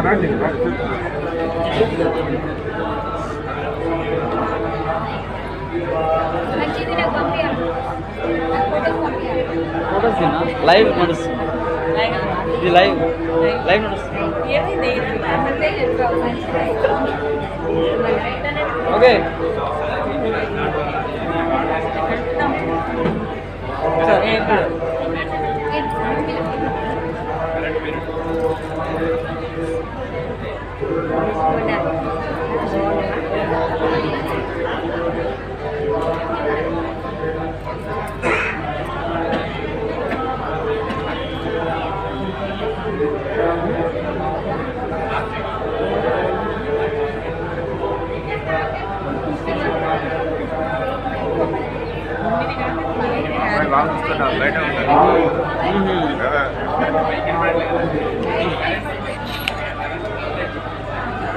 రండి లైవ్ నడుస్తుంది ఇది లైవ్ లైవ్ నడుస్తుంది ఓకే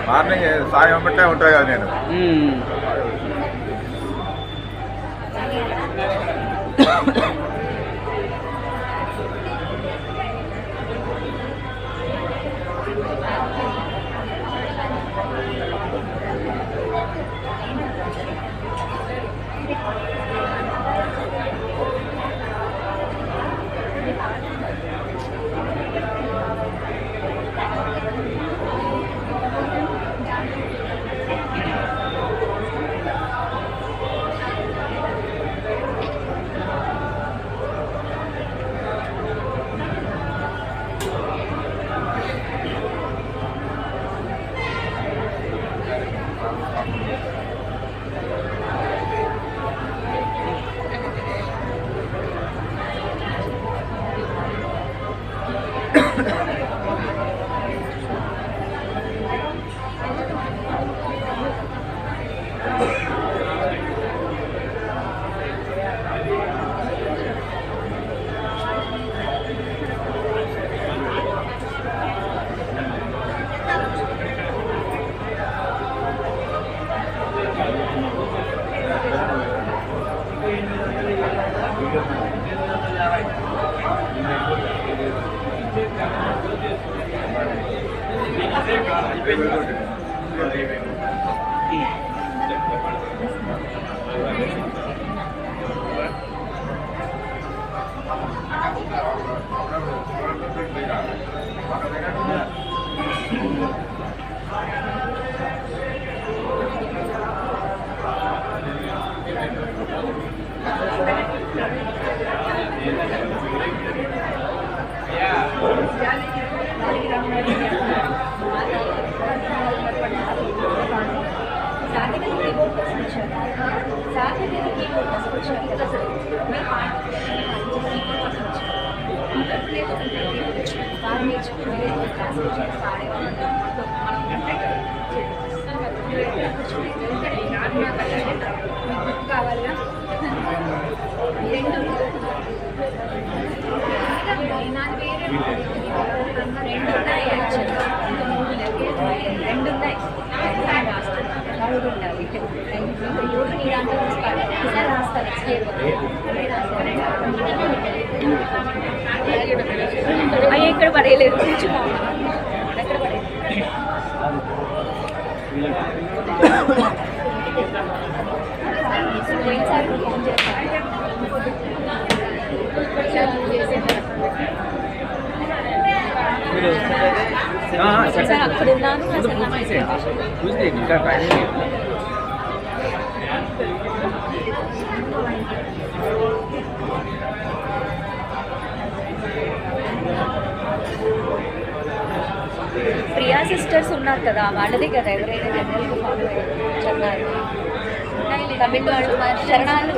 మార్నింగ్ సాయం బట్టే ఉంటాయి కదా నేను అయ్యే ఇక్కడ పడేయలేదు కూర్చున్నా ఎక్కడ పడేది సార్ అక్కడ ఉన్నాను ప్రియా సిస్టర్స్ ఉన్నారు కదా వాళ్ళదే కదా ఎవరైనా జనరల్గా ఫాలో చరణాలు తమిళనాడు చరణాలు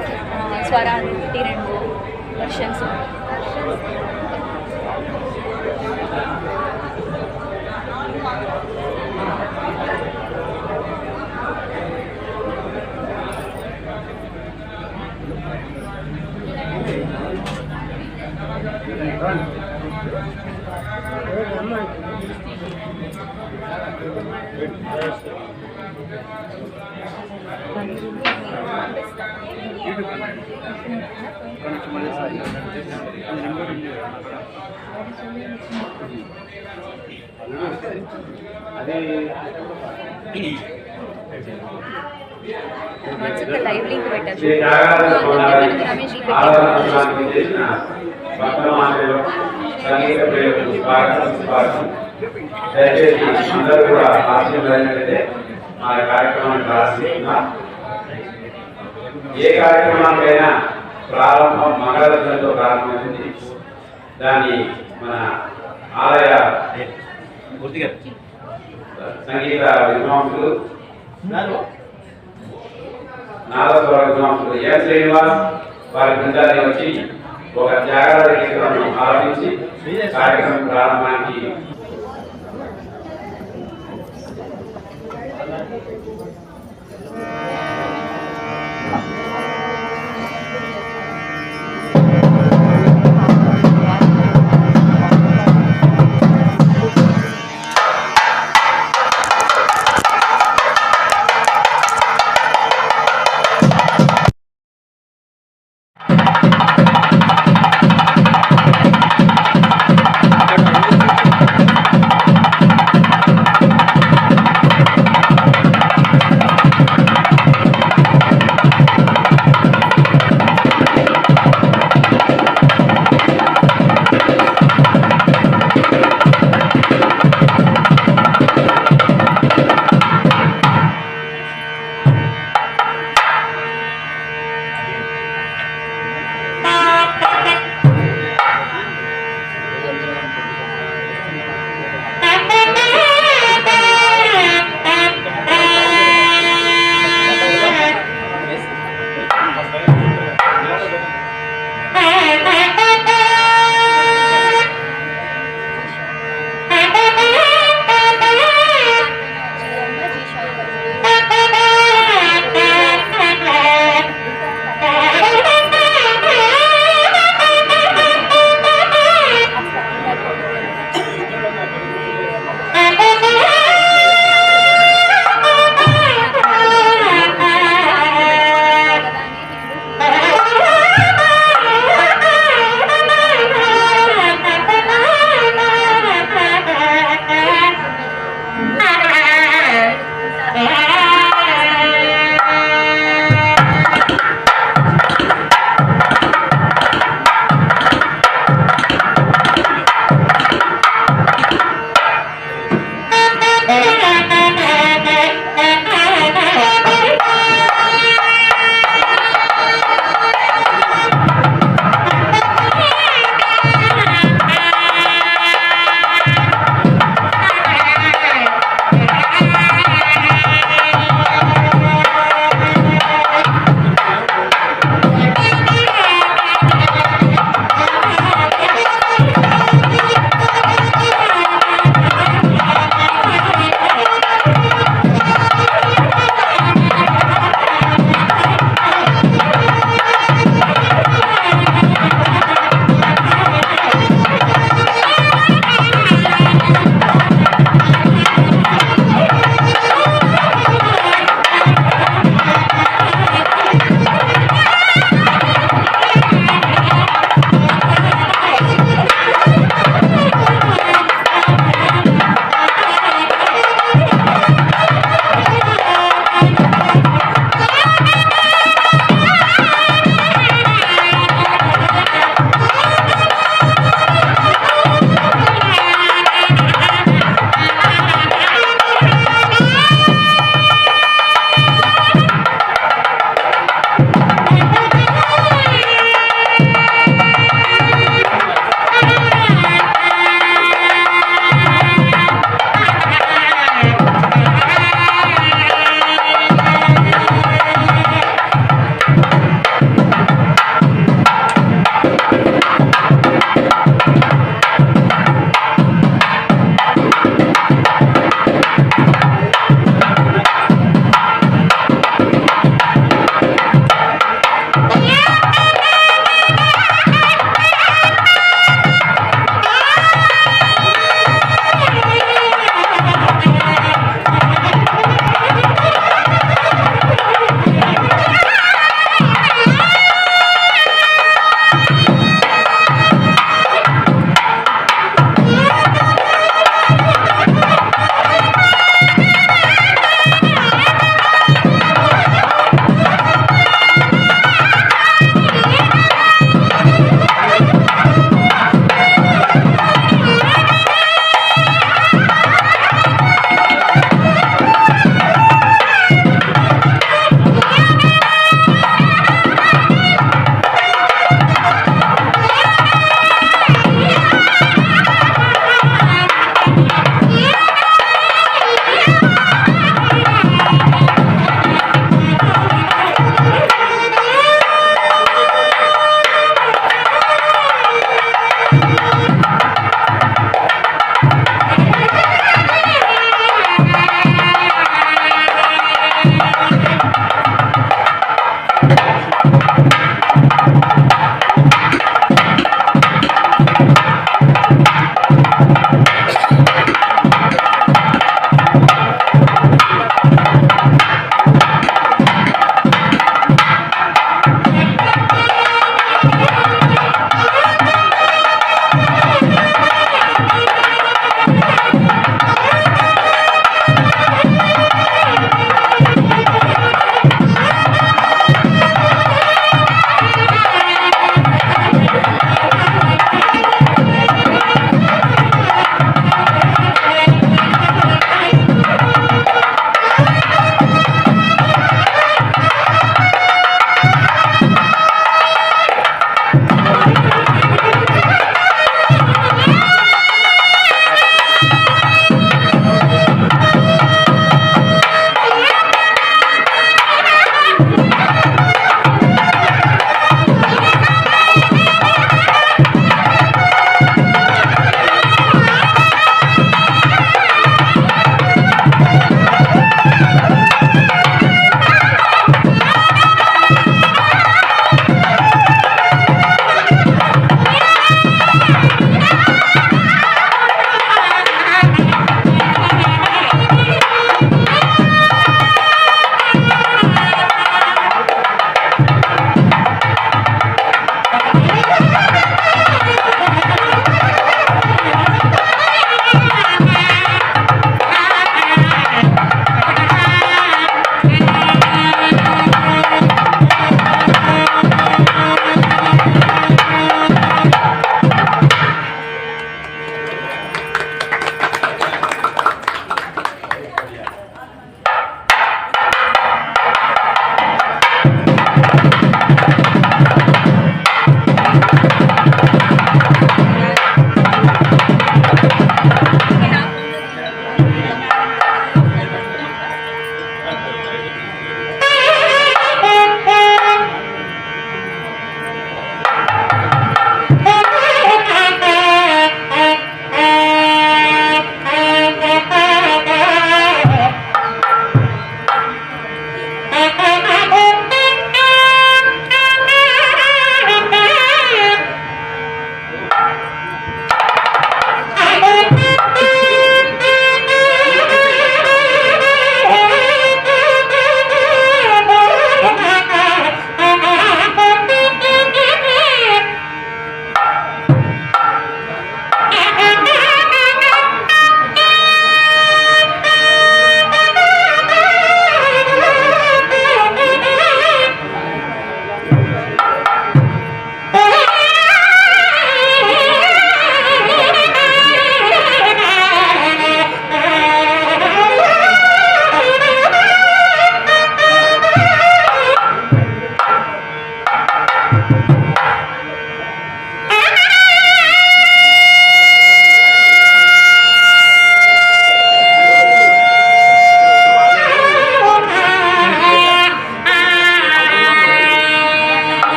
స్వరాలు 2 వర్షన్స్ వాట్సాప్ లైవ్ లింక్ పెట్టారు శ్రీ త్యాగరాజ స్వామి ఆరాధనకి చేసిన భక్తమాన్యులు సంగీత ప్రియులకు స్వాగతం. దయచేసి అందరూ కూడా ఆశీర్వదించినట్లయితే మా కార్యక్రమాన్ని ప్రారంభిస్తున్నాం. ఏ కార్యక్రమానికైనా ప్రారంభం మంగళధ్వనితో ప్రారంభమైంది. దాన్ని మన ఆలయ సంగీత విద్వాంసులు నాదస్వర విద్వాంసులు ఎన్ శ్రీనివాస్ వారి బృందాన్ని వచ్చి ఒక త్యాగరాజ కీర్తనను ఆరంభించి కార్యక్రమం ప్రారంభానికి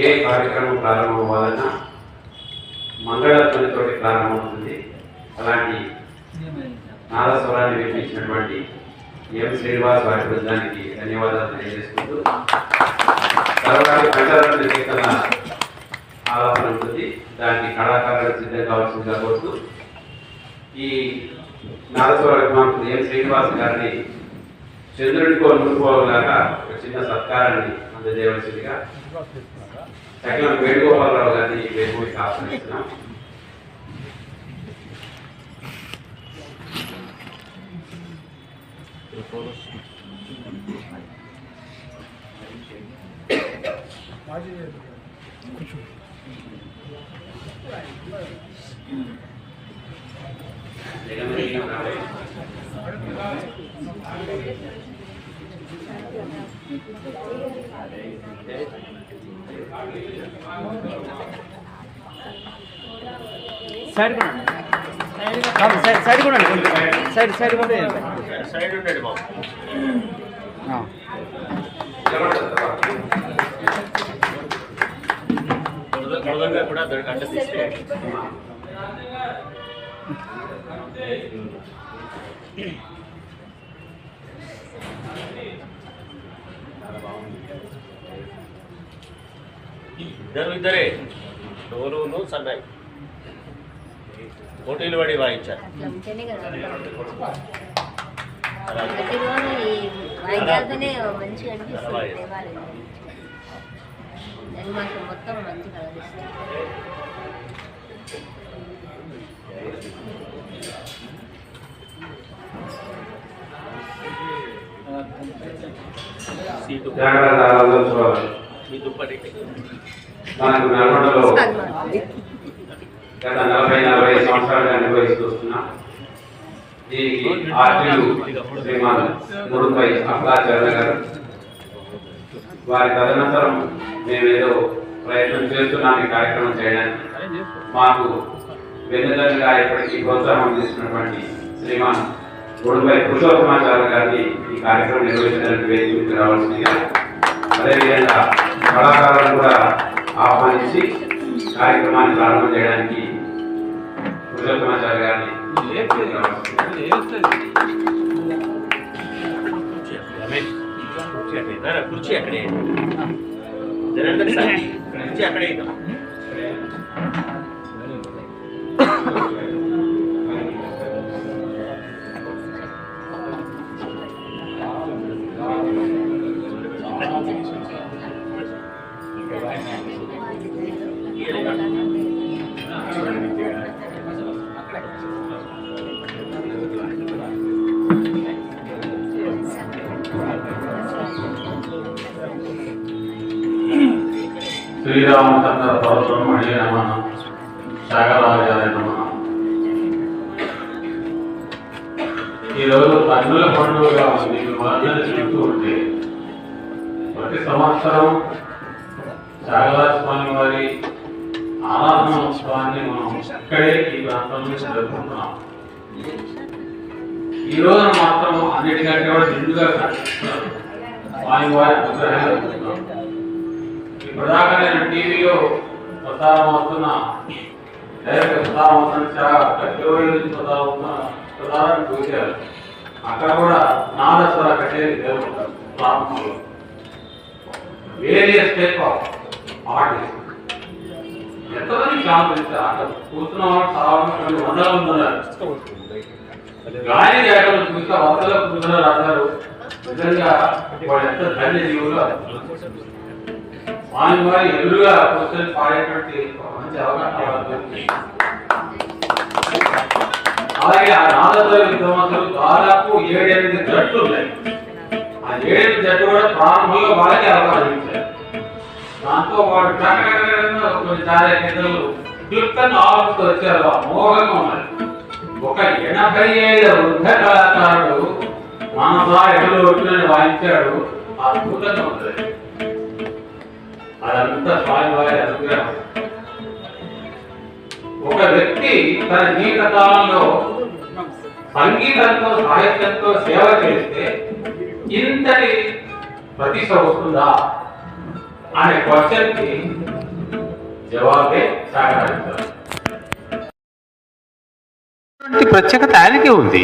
ఏ కార్యక్రమం ప్రారంభమవ్వాలన్నా మంగళధ్వనితోటి ప్రారంభమవుతుంది. అలాంటి నాదస్వరాన్ని వినిపించినటువంటి ఎం శ్రీనివాస్ వారి బృందానికి ధన్యవాదాలు తెలియజేసుకుంటూ తర్వాత పంచరత్న కీర్తన ఆలాపన ఉంటుంది. దానికి కళాకారులు సిద్ధం కావాల్సిందిగా కోరుతూ ఈ నాదస్వర విద్వాంసుడు ఎం శ్రీనివాస్ గారిని చంద్రుడికో నూరుకోలాగా ఒక చిన్న సత్కారాన్ని అందజేయవలసిందిగా సకలం వేణుగోపాలరావు గారిని వేదికకి ఆహ్వానిస్తున్నాం. సైడ్ సైడ్ కూడా సైడ్ సైడ్ కూడా సైడ్ ఉండండి బాబు. కూడా అంటే తీస్తే ఇద్దరే డోలును సన్నాయి పోటీలు పడి వాయించారు. మొత్తం మంచి కలరిస్తుంది. మనకు నల్గొండలో గత 40-45 సంవత్సరాలుగా నిర్వహిస్తూ వస్తున్నాం. దీనికి ఆర్టీలు శ్రీమాన్ ముడుపై అప్లాచార్య గారు వారి తదనంతరం మేమేదో ప్రయత్నం చేస్తున్నాం ఈ కార్యక్రమం చేయడానికి. మాకు వెన్నుదన్నుగా ఇప్పటికీ ప్రోత్సాహం అందిస్తున్నటువంటి శ్రీమాన్ ముడుపై పురుషోత్తమాచార్య గారిని ఈ కార్యక్రమం నిర్వహించడానికి వేదికకు రావాల్సిందిగా, అదేవిధంగా కళాకారులను కూడా ఆహ్వానించి కార్యక్రమాన్ని ప్రారంభం చేయడానికి పురుషోత్తమాచార్య గారిని కుర్చీ అక్కడే కుర్చీ అక్కడే శ్రీరామచంద్ర పరబ్రహ్మణ్యే నమః, శాగరాజాయ నమః. ఈరోజు కన్నుల పండుగగా ఉంది. మనందరూ చెప్తూ ఉంటే ప్రతి సంవత్సరం శాగరాజ స్వామి వారి ఆరాధనోత్సవాన్ని మనం ఇక్కడే ఈ ప్రాంతంలో జరుపుకుంటున్నాం. ఈ రోజు మాత్రం అన్నిటికంటే కూడా నిండుగా కనిపిస్తున్నారు స్వామి వారి అనుగ్రహాలు. ఇప్పటిదాకా నేను టీవీలో ప్రసారం అవుతున్న డైరెక్ట్ ప్రసారం అవుతున్న ప్రసారాన్ని చూశారు. అక్కడ కూడా నాదస్వర కచేరీ జరుగుతారు ప్రారంభంలో. వేరియస్ టైప్ ఆఫ్ ఆర్టిస్ట్ ఎంతమంది కాంపిస్తారు. అక్కడ కూర్చున్న వాళ్ళు చాలా మంది వందల మంది ఉన్నారు. గాలి జాతరలు చూస్తే వందల కూర్చున్న రాశారు. నిజంగా వాళ్ళు ఎంత ధన్య జీవులు. స్వామి వారి ఎదురుగా కూర్చొని పాడేటువంటి మంచి అవకాశం. అలాగే ఆ నాదస్వర విద్వాంసులు దాదాపు 7-8 జట్లు ఉన్నాయి. ఆ 7-8 జట్టు కూడా ప్రారంభంలో వాళ్ళకి అవకాశం ఇచ్చారు. దాంతో వాడు కొన్ని చారిత్రలు క్లుప్తంగా ఆలోచిస్తూ వచ్చారు. మోహంగా ఉన్నారు. ఒక 85 వృద్ధ కళాకారుడు మనసా ఎడలో వచ్చినని వాయించాడు. అద్భుతంగా ఉంటుంది. అదంతా స్వామి వారి అనుగ్రహం. ఒక వ్యక్తి తన జీవిత కాలంలో సంగీతంతో సాహిత్యంతో సేవ చేస్తే ఇంతటి ప్రతిష్ట వస్తుందా అనే క్వశ్చన్ కి జవాబే సాగరాజారు. ప్రత్యేకత ఆయనకే ఉంది.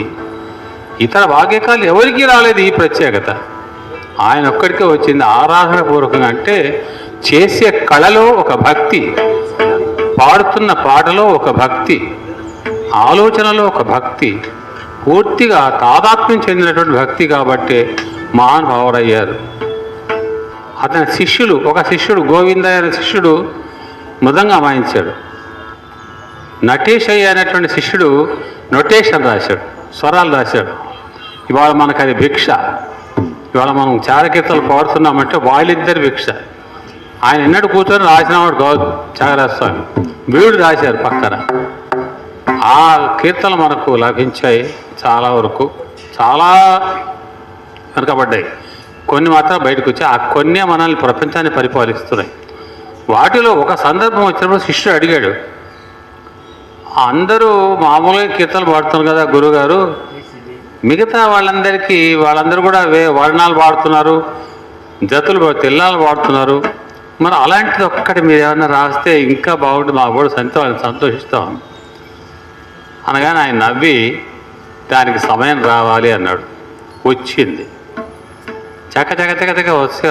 ఇతర వాగ్యకాలు ఎవరికి రాలేదు ఈ ప్రత్యేకత. ఆయన ఒక్కడికే వచ్చింది. ఆరాధన పూర్వకంగా అంటే చేసే కళలో ఒక భక్తి, పాడుతున్న పాటలో ఒక భక్తి, ఆలోచనలో ఒక భక్తి, పూర్తిగా తాదాత్మ్యం చెందినటువంటి భక్తి కాబట్టి మహానుభావుడయ్యారు. అతని శిష్యులు, ఒక శిష్యుడు గోవిందయ్య అనే శిష్యుడు మృదంగా వాయించాడు. నటేశయ్య అనేటువంటి శిష్యుడు నొటేషన్ రాశాడు, స్వరాలు రాశాడు. ఇవాళ మనకు అది భిక్ష. ఇవాళ మనం చారకీర్తనలు పాడుతున్నామంటే వాళ్ళిద్దరి భిక్ష. ఆయన ఎన్నడూ కూర్చొని రాసినవాడు కాదు త్యాగరాజ స్వామి, వీడు రాశారు పక్కన. ఆ కీర్తనలు మనకు లభించాయి. చాలా వరకు చాలా వెనకబడ్డాయి. కొన్ని మాత్రం బయటకు వచ్చాయి. ఆ కొన్ని మనల్ని ప్రపంచాన్ని పరిపాలిస్తున్నాయి. వాటిలో ఒక సందర్భం వచ్చినప్పుడు శిష్యుడు అడిగాడు, అందరూ మామూలుగా కీర్తనలు పాడుతున్నారు కదా గురువుగారు, మిగతా వాళ్ళందరూ కూడా వర్ణాలు పాడుతున్నారు, జతులు తిల్లాలు పాడుతున్నారు, మరి అలాంటిది ఒక్కటి మీరు ఏమన్నా రాస్తే ఇంకా బాగుంటుంది, మా కూడా సంతోషిస్తాం అనగానే ఆయన నవ్వి దానికి సమయం రావాలి అన్నాడు. వచ్చింది. చక వస్తే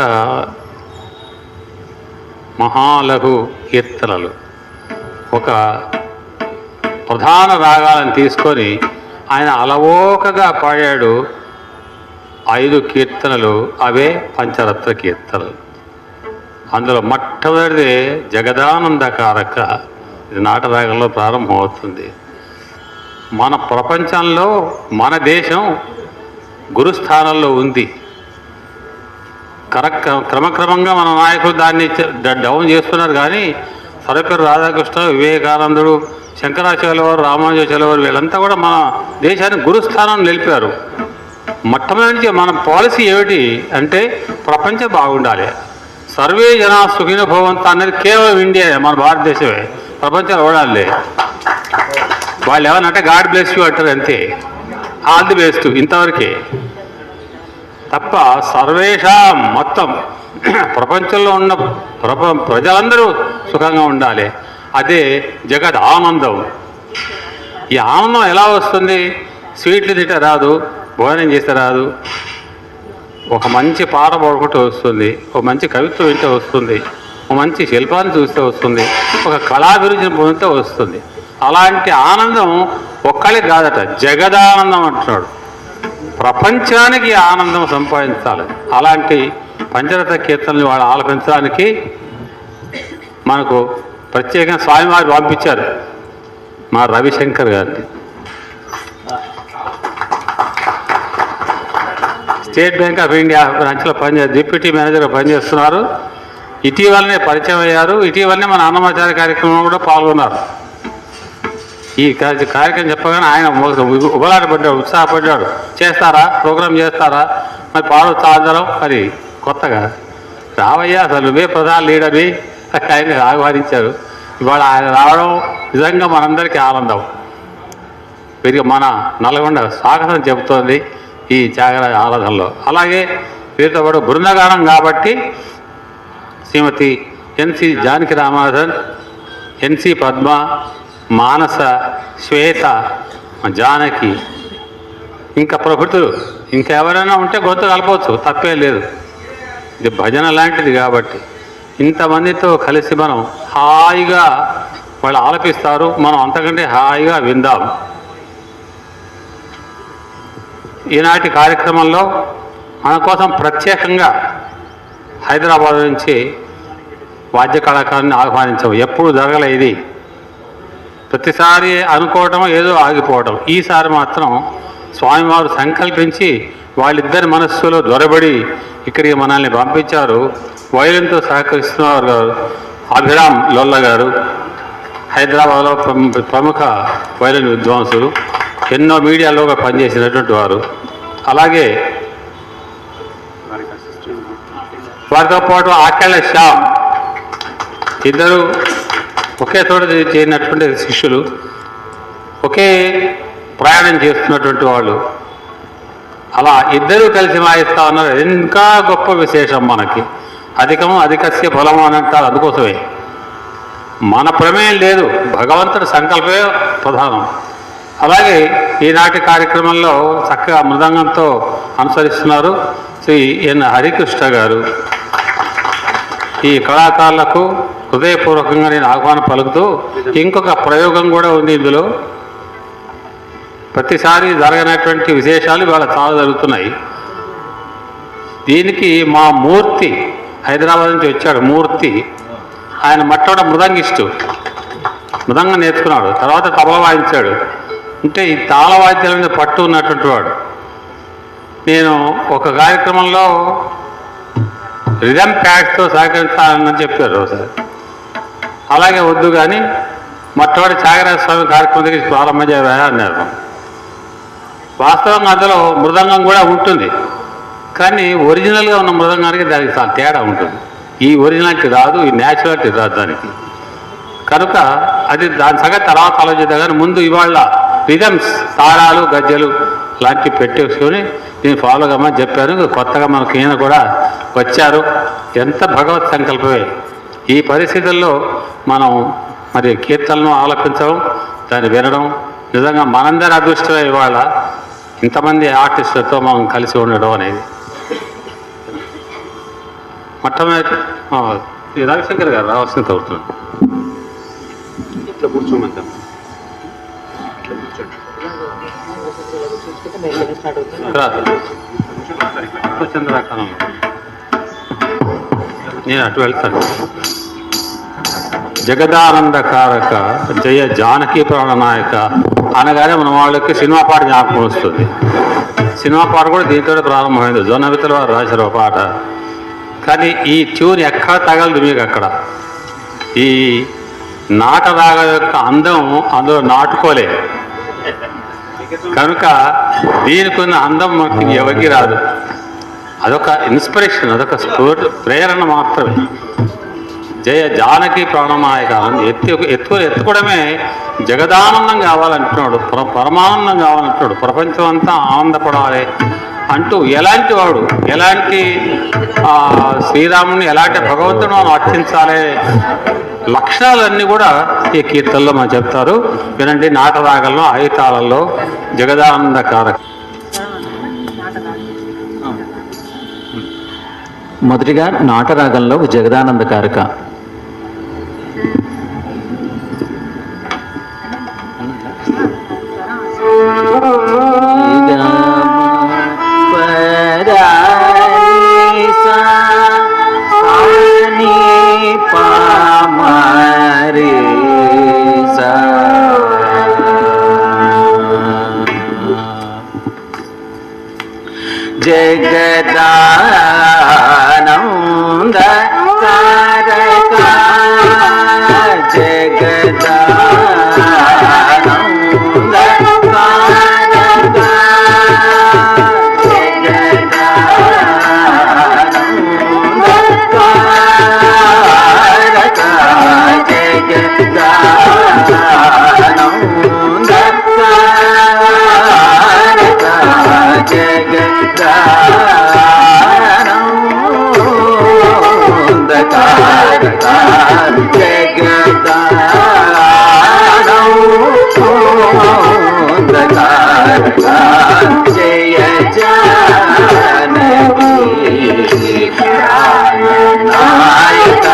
మహాలఘు కీర్తనలు ఒక ప్రధాన రాగాలను తీసుకొని ఆయన అలవోకగా పాడాడు. 5 కీర్తనలు, అవే పంచరత్న కీర్తనలు. అందులో మొట్టమొదటిది జగదానందకారక. ఇది నాటరాగంలో ప్రారంభమవుతుంది. మన ప్రపంచంలో మన దేశం గురుస్థానంలో ఉంది. క్రమక్రమంగా మన నాయకులు దాన్ని డౌన్ చేస్తున్నారు. కానీ సర్వేపల్లి రాధాకృష్ణ, వివేకానందుడు, శంకరాచార్యుల వారు, రామానుజాచార్యుల వారు వీళ్ళంతా కూడా మన దేశానికి గురుస్థానం నిలిపారు. మొట్టమొదటి నుంచి మన పాలసీ ఏమిటి అంటే ప్రపంచం బాగుండాలి, సర్వే జనా సుఖినో భవంతు అనేది కేవలం ఇండియా, మన భారతదేశమే. ప్రపంచంలో ఓడాలి. వాళ్ళు ఏమన్నంటే గాడ్ బ్లెస్ యూ అంటారు అంతే, ఆల్ ది బెస్ట్ ఇంతవరకే తప్ప సర్వేషాం మొత్తం ప్రపంచంలో ఉన్న ప్రజలందరూ సుఖంగా ఉండాలి. అదే జగత్ ఆనందం. ఈ ఆనందం ఎలా వస్తుంది? స్వీట్లు తింటే రాదు, భోజనం చేస్తే రాదు, ఒక మంచి పాట పాడుకుంటూ వస్తుంది, ఒక మంచి కవిత్వం వింటే వస్తుంది, ఒక మంచి శిల్పాన్ని చూస్తే వస్తుంది, ఒక కళాభిరుచిని పొందితే వస్తుంది. అలాంటి ఆనందం ఒక్కళ్ళే కాదట, జగదానందం అంటున్నాడు. ప్రపంచానికి ఆనందం సంపాదించాలి. అలాంటి పంచరత్న కీర్తనలు వాళ్ళు ఆలపించడానికి మనకు ప్రత్యేకంగా స్వామివారు పంపించారు మా రవిశంకర్ గారిని. స్టేట్ బ్యాంక్ ఆఫ్ ఇండియా బ్రాంచ్లో డిప్యూటీ మేనేజర్గా పనిచేస్తున్నారు. ఇటీవలనే పరిచయం అయ్యారు. ఇటీవలనే మన అన్నమాచార్య కార్యక్రమంలో కూడా పాల్గొన్నారు. ఈ కార్యక్రమం చెప్పగానే ఆయన ఉబలాటపడ్డాడు, ఉత్సాహపడ్డాడు. చేస్తారా, ప్రోగ్రాం చేస్తారా, మరి పాడొచ్చా అందరం, మరి కొత్తగా రావయ్యా, అసలు నువ్వే ప్రధాన లీడర్ని ఆయన ఆహ్వానించారు. ఇవాళ ఆయన రావడం నిజంగా మనందరికీ ఆనందం. వీరికి మన నల్గొండ స్వాగతం చెబుతోంది ఈ త్యాగరాజ ఆరాధనలో. అలాగే వీరితో పాటు బృందగానం కాబట్టి శ్రీమతి ఎన్సి జానకి రామాధన్, ఎన్సి పద్మ, మానస, శ్వేత, జానకి, ఇంకా ప్రభుత్వం ఇంకా ఎవరైనా ఉంటే గొంతు కలపవచ్చు, తప్పే లేదు. ఇది భజన లాంటిది కాబట్టి ఇంతమందితో కలిసి మనం హాయిగా వాళ్ళు ఆలపిస్తారు, మనం అంతకంటే హాయిగా విందాం. ఈనాటి కార్యక్రమంలో మన కోసం ప్రత్యేకంగా హైదరాబాద్ నుంచి వాద్య కళాకారుని ఆహ్వానించాము. ఎప్పుడు జరగలే ఇది. ప్రతిసారి అనుకోవటం ఏదో ఆగిపోవటం. ఈసారి మాత్రం స్వామివారు సంకల్పించి వాళ్ళిద్దరి మనస్సులో దొరబడి ఇక్కడికి మనల్ని పంపించారు. వైలిన్తో సహకరిస్తున్నవారు గారు అభిరామ్ లోల్ల గారు, హైదరాబాద్లో ప్రముఖ వైలిన్ విద్వాంసులు, ఎన్నో మీడియాలో పనిచేసినటువంటి వారు. అలాగే వారితో పాటు ఆకెళ్ళ శ్యామ్, ఇద్దరు ఒకే చోట చేరినటువంటి శిష్యులు, ఒకే ప్రయాణం చేస్తున్నటువంటి వాళ్ళు. అలా ఇద్దరూ కలిసి వాయిస్తా ఉన్నారు. ఇంకా గొప్ప విశేషం మనకి. అధికము అధికస్య ఫలము అని అంటారు. అందుకోసమే మన ప్రమేయం లేదు, భగవంతుడి సంకల్పమే ప్రధానం. అలాగే ఈనాటి కార్యక్రమంలో చక్కగా మృదంగంతో అనుసరిస్తున్నారు శ్రీ ఎన్ హరికృష్ణ గారు. ఈ కళాకారులకు హృదయపూర్వకంగా నేను ఆహ్వానం పలుకుతూ, ఇంకొక ప్రయోగం కూడా ఉంది ఇందులో. ప్రతిసారి జరగనటువంటి విశేషాలు ఇవాళ చాలా జరుగుతున్నాయి. దీనికి మా మూర్తి హైదరాబాద్ నుంచి వచ్చాడు. మూర్తి ఆయన మొట్టమొదట మృదంగిస్టు, మృదంగం నేర్చుకున్నాడు, తర్వాత తబల వాయించాడు. అంటే ఈ తాళ వాయిద్యాల మీద పట్టు ఉన్నటువంటి వాడు. నేను ఒక కార్యక్రమంలో రిథమ్ ప్యాడ్స్తో సహకరించాలని చెప్పారు ఒకసారి. అలాగే వద్దు కానీ మొట్టమొదటి త్యాగరాజ స్వామి కార్యక్రమం దగ్గర ప్రారంభం చేయాలి అన్నారు. వాస్తవంగా అందులో మృదంగం కూడా ఉంటుంది, కానీ ఒరిజినల్గా ఉన్న మృదంగానికి దానికి చాలా తేడా ఉంటుంది. ఈ ఒరిజినాలిటీ రాదు, ఈ న్యాచురాలిటీ రాదు దానికి. కనుక అది దాని సంగతి తర్వాత ఆలోచిద్దాం. కానీ ముందు ఇవాళ రిథమ్స్, తాళాలు, గజ్జలు లాంటివి పెట్టేసుకొని నేను ఫాలో కమ్మని చెప్పాను. కొత్తగా మనకు ఈయన కూడా వచ్చారు. ఎంత భగవత్ సంకల్పమే. ఈ పరిస్థితుల్లో మనం మరి కీర్తనలను ఆలపించడం, దాన్ని వినడం నిజంగా మనందరి అదృష్టమే. ఇవాళ ఇంతమంది ఆర్టిస్టులతో మనం కలిసి ఉండడం అనేది. మొట్టమొదటి రవిశంకర్ గారు రావాల్సిన కోరుతున్నాను. ఇట్లా కూర్చోమంటాం. చంద్రాకాలం నేను అటు వెళ్తాను. జగదానందకారక జయ జానకి ప్రాణనాయక అనగానే మన వాళ్ళకి సినిమా పాట జ్ఞాపకం వస్తుంది. సినిమా పాట కూడా దీంతో ప్రారంభమైంది. జొన్నవితల వారు రాశారు ఒక పాట. కానీ ఈ ట్యూన్ ఎక్కడ తగలదు మీకు. అక్కడ ఈ నాటరాగ యొక్క అందం అందులో నాటుకోలేదు కనుక దీనికి ఉన్న అందం మనకి ఎవరికి రాదు. అదొక ఇన్స్పిరేషన్, అదొక ప్రేరణ మాత్రమే. జయ జానకి ప్రాణమాయక ఎత్తుకోవడమే జగదానందం కావాలంటున్నాడు, పరమానందం కావాలంటున్నాడు, ప్రపంచం అంతా ఆనందపడాలి అంటూ ఎలాంటి వాడు, ఎలాంటి శ్రీరాముని ఎలాంటి భగవంతుడు మనం అర్చించాలి లక్షణాలన్నీ కూడా ఈ కీర్తనలో మనం చెప్తారు. వినండి, నాటరాగంలో ఆయుతాలలో జగదానందకారక. మొదటిగా నాటరాగంలో జగదానందకారక. జగదానంద కారక జగదానంద కారక జగదానంద కారక జగదానంద కారక జగదానందకారక జగదానందకారక జయ జానకి ప్రాణనాయక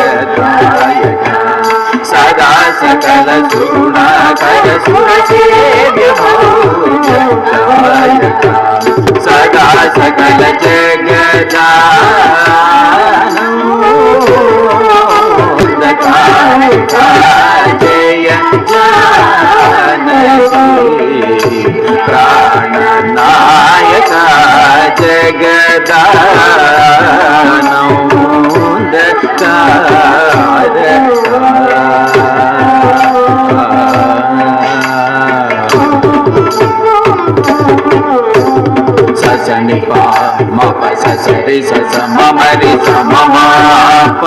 జగదానాయక సదా సకల సుగుణాకర సురసేవ్య సదా సకల జగదానందకారక జయ జానకి ప్రాణనాయక సని పా మప సరి స మమరి స మమ ప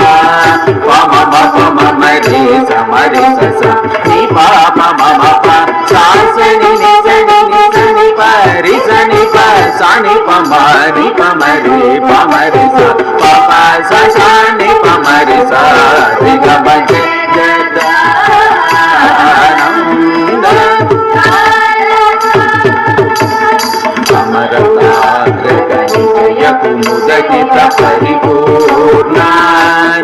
మమ ప మమరి స మరి స ని పా మమ ప సాసని ని సని ని సని పరి సని ప సని ప మరి ప మరి ప మరి స ప ప స సని ప మరి స రి గ మ జగదానంద కుముదకిత పరిపూర్ణ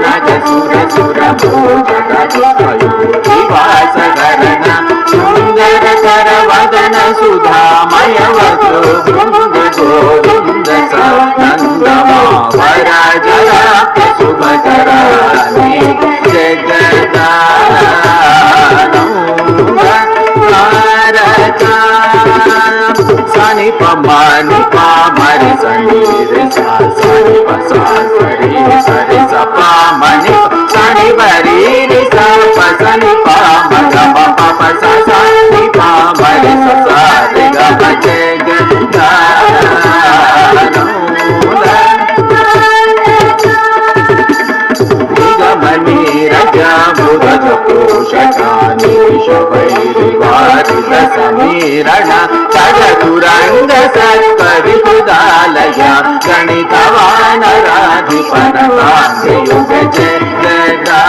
రాజసుర సుర భోజవాసకరణ సుందర కర వదన సుధామయ వసో బృంద గోవింద నందమావరాజరా శుభకరాని జగదానంద సని పమని పామరి సని రి సని ప సరి సరి స పామని సని బరి రి స ప సని పామ గ ప ప ప స సని పామరి స స రి గ ప జగదానంద నిగమని రజ బుధ పోషకాని శవైరివారిత సమీరణ చతురంగ సత్పరిపుదాలయ గణితవానరాధిపనతాంగయుగ జగదా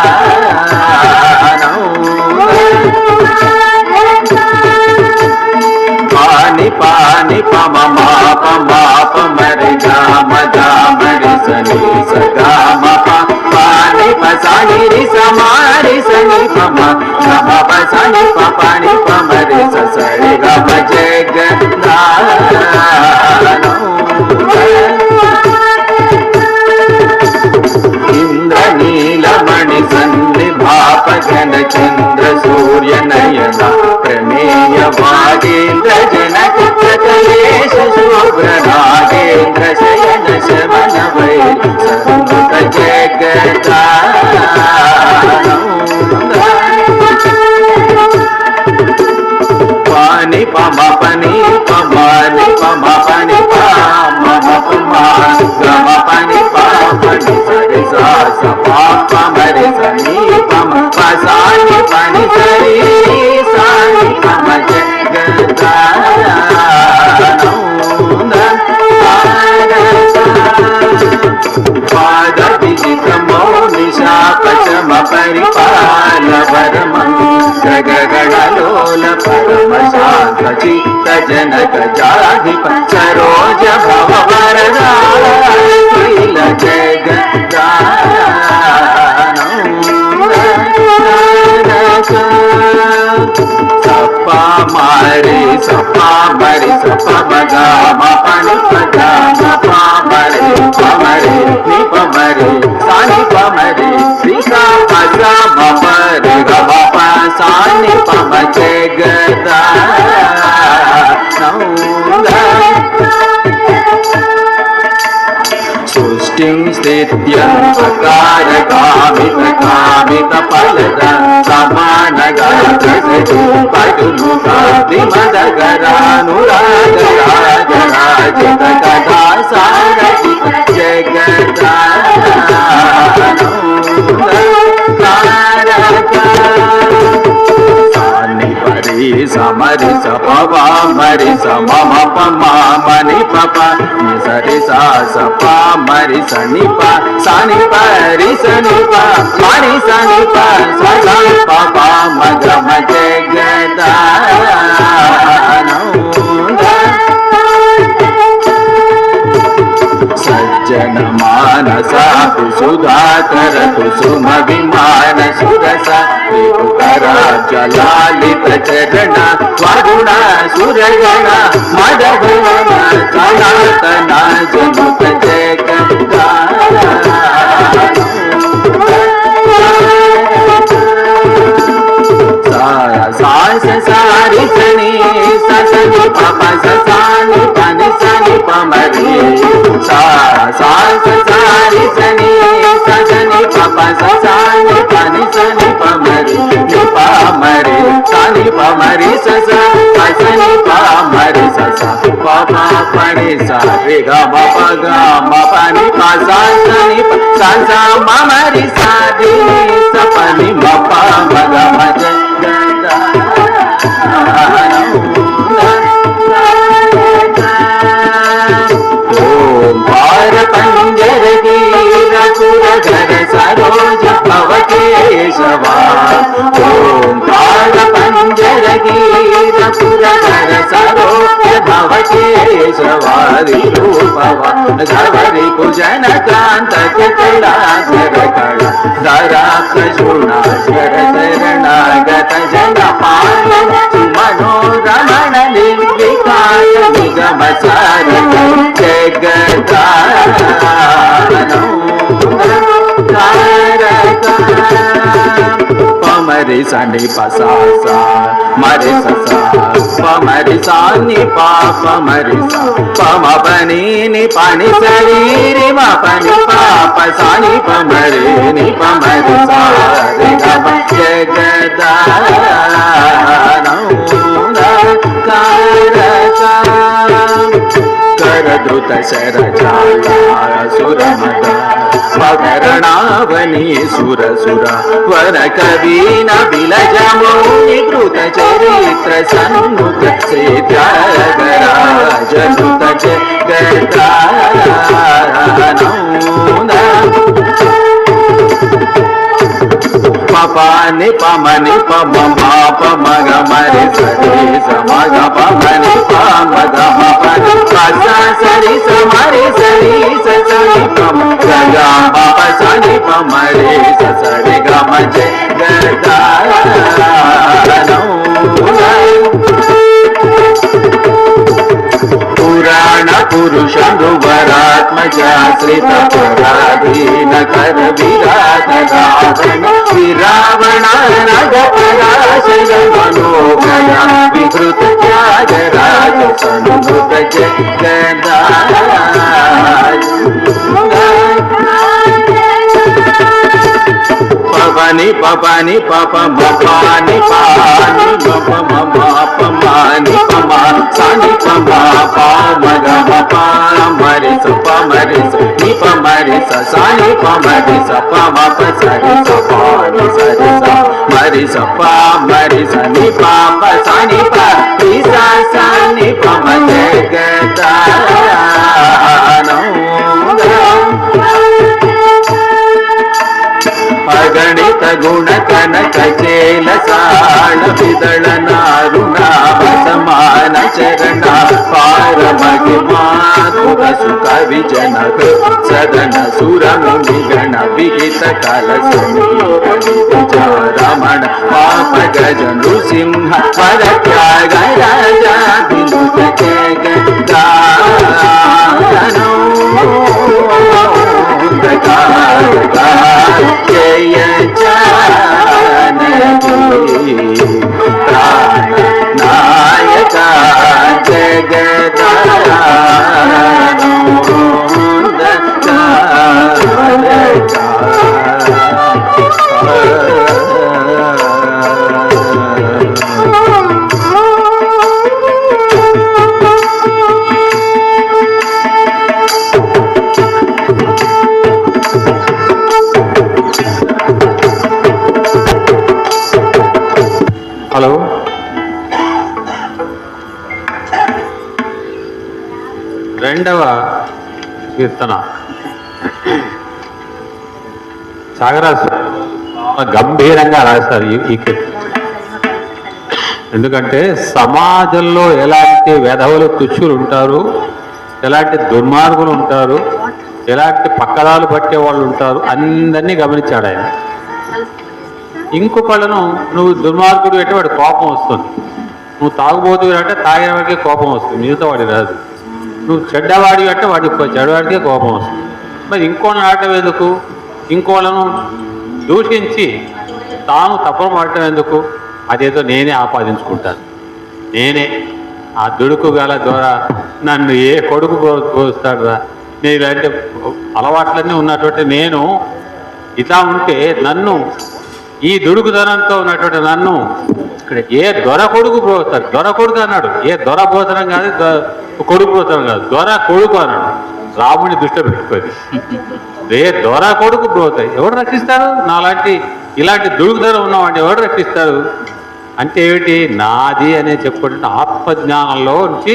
पानी पानी पम माप माप मरि गाम गाम रि सनि सगाम पानी पसानि रि समारि सनि पम गम पसानि पानी पम रि सरि गम जगदानौ इंद्र नीलमणि सन्निभाप घन चंद्र सूर्य नयन प्रमेय वागेन्द्र जनक प्रकलेश शुभ्र नागेन्द्र शयन शमन वैर सन्मुख जगदानौ पानी पम पनी पमानि पम पनि पम पमा गम पनि पापनि सरि सा स पाप मरि सनि पम पसानि पनि सरि सानि पम जगदानौ पाद विजित मौनि शाप चम परिपाल वरमं जगगणलोल परम शांत चित्त जनक जाधिप सरोज भव वरदाखिल सपा मारे सपा मरि सपा मगा मपनि पदा मपा मरे पमरे निपमरे सानि पमरे श्रीसा पसा मपरे गप सानि पम जगदानौ सृष्टिं स्थित्यं सकार कामित कामित फलद समान गात्रसु पदुनुका विमदगरानुराग राज राजित कथा सारथि जगदानौ सानि समरि सपवा मरि समम पमा मनि पपा सरि सा सपा मरि सनि पा सानि परि सनि पा मरि सनि पा सदा पपा मग मग जगदानौ सज्जन मानसा सुधाकर कुसुम विमान सुरसा करा जलालित चरण वरुण सुरगण मदगण सनातन जनुत जगदानौ सास सारि सनि ससनि पप ससानि पनि सनि पमरि सास सारि सनि ससनि पप ससानि पनि सनि पमरि निपमरि सनि पमरि सस सनि पमरि सस पमा पनि सा रे ग म प ग म पनि प सा सनि प सा सा ममरि सा रे स पनि म प म ग म ओंकार पंजर गिर पुरधर सरोज भव केशवा ओंकार पंजर गिर पुरधर सरोज भव केशवा रूपवा धवरि कुजन कांत कलाधर कला धरा कृष्णाक्षर शरणागत जन पालन मनोरमण निर्विकार निगम सारथ जगदानौ पमरि सनि पसा सा मरि ससा पमरि सानि पाप मरि सा पम पनि नि पनि सरि रि म पनि पाप सानि पमरि नि पमरि सा रे ग म जगदानौ कर द्रुत शर जाला सुर मद मकरणावनी सुर सुरा वर कवि न बिलज मौनि कृत चरित्र सन्मुख श्री त्यागराज नुत जगदानौ పాని పమని పమ పమగ మరి సరి సమగ పమని పమగ పని పస సరి సమరి సరి సరి పమ గగ పప సని పమరి సరి గమ పురాణ పురుషువరాత్మజాశ్రిత పరాధీన కర విరాధరాధన విరావణ నగపరాశయ మనోగయ వికృత త్యాగరాజ సన్నుత జగదా పవని పవని పప మపాని పాని మప మపాని పమా సాని పమా పామగ మపామరి సపమరి నిపమరి సాని పమరి సపమప సరి సపాని సరి సరి సపమరి సని పాప సాని పి సాని పమ జగదానౌ అగణిత గుణ కనక చేల సాణ విదళ నారుణామ సమాన చరణ పారమగి మాధుర సుఖ విజన సదన సురముని గణ విహిత కల రమణ పాప గజ నృసింహ పర త్యాగ రాజా వినుత జగదానౌ జయ జానకి ప్రాణ నాయక హలో, రెండవ కీర్తన త్యాగరాజు గంభీరంగా రాశారు ఈ కీర్తన. ఎందుకంటే సమాజంలో ఎలాంటి వెధవలు తుచ్చులు ఉంటారు, ఎలాంటి దుర్మార్గులు ఉంటారు, ఎలాంటి పక్కదాలు పట్టే వాళ్ళు ఉంటారు, అందరినీ గమనించాడు ఆయన. ఇంకొకళ్ళను నువ్వు దుర్మార్గుడు అంటే వాడి కోపం వస్తుంది, నువ్వు తాగుబోతు అంటే తాగిన వాడికే కోపం వస్తుంది, మిగతా వాడి రాదు. నువ్వు చెడ్డవాడి అంటే వాడి చెడ్డవాడికే కోపం వస్తుంది. మరి ఇంకోళ్ళని ఆడటం ఎందుకు, ఇంకోళ్ళను దూషించి తాను తప్పన పడటం ఎందుకు? అదేదో నేనే ఆపాదించుకుంటాను, నేనే ఆ దుడుకు గల ద్వారా నన్ను ఏ కొడుకు పోస్తాడురా, నేను ఇలాంటి అలవాట్లన్నీ ఉన్నటువంటి నేను ఇలా ఉంటే నన్ను ఈ దుడుకుదనంతో ఉన్నటువంటి నన్ను ఇక్కడ ఏ దొర కొడుకు పోతాడు, దొర కొడుకు అన్నాడు, ఏ దొర పోతనం కాదు, కొడుకు పోతనం కాదు, దొర కొడుకు అన్నాడు. రాముడిని దృష్టి పెట్టుకొని ఏ దొర కొడుకు పోతాయి ఎవడు రక్షిస్తాడు? నాలాంటి ఇలాంటి దుడుకుదనం ఉన్నవాడిని ఎవడు రక్షిస్తాడు? అంటే ఏమిటి? నాది అనే చెప్పుకుంటే ఆత్మజ్ఞానంలో నుంచి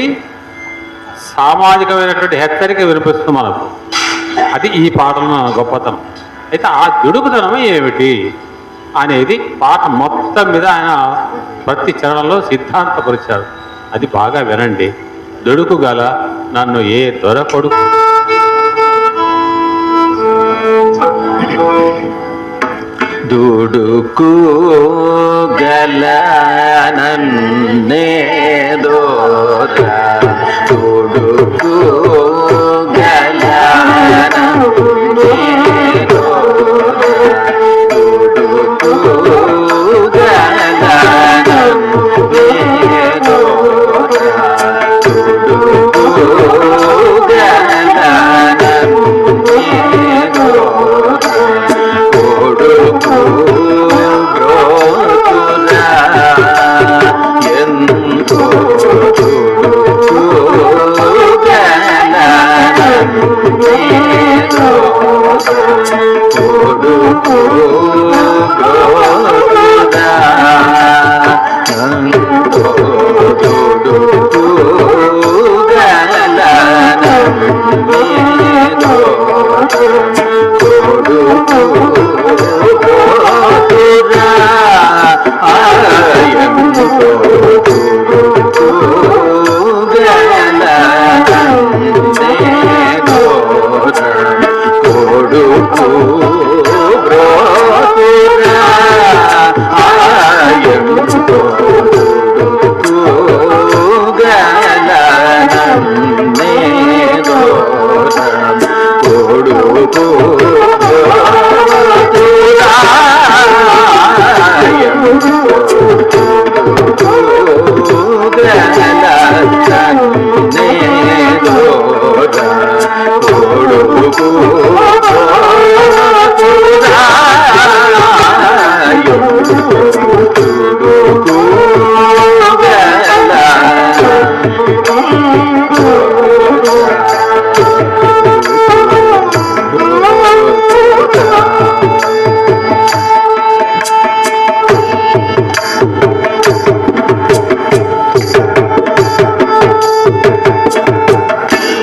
సామాజికమైనటువంటి హెచ్చరిక వినిపిస్తుంది మనకు. అది ఈ పాటలో గొప్పతనం. అయితే ఆ దుడుకుదనం ఏమిటి అనేది పాట మొత్తం మీద ఆయన ప్రతి చరణంలో సిద్ధాంతపరిచారు. అది బాగా వినండి. దుడుకు గల నన్ను ఏ దొర కొడుకు దుడుకు గల నన్నే దోర దుడుకు గల నన్నే దోర దుడుకు గల నన్నే దోర దుడుకు గల నన్నే దోర కొడుకు బ్రోతురా ఎంతో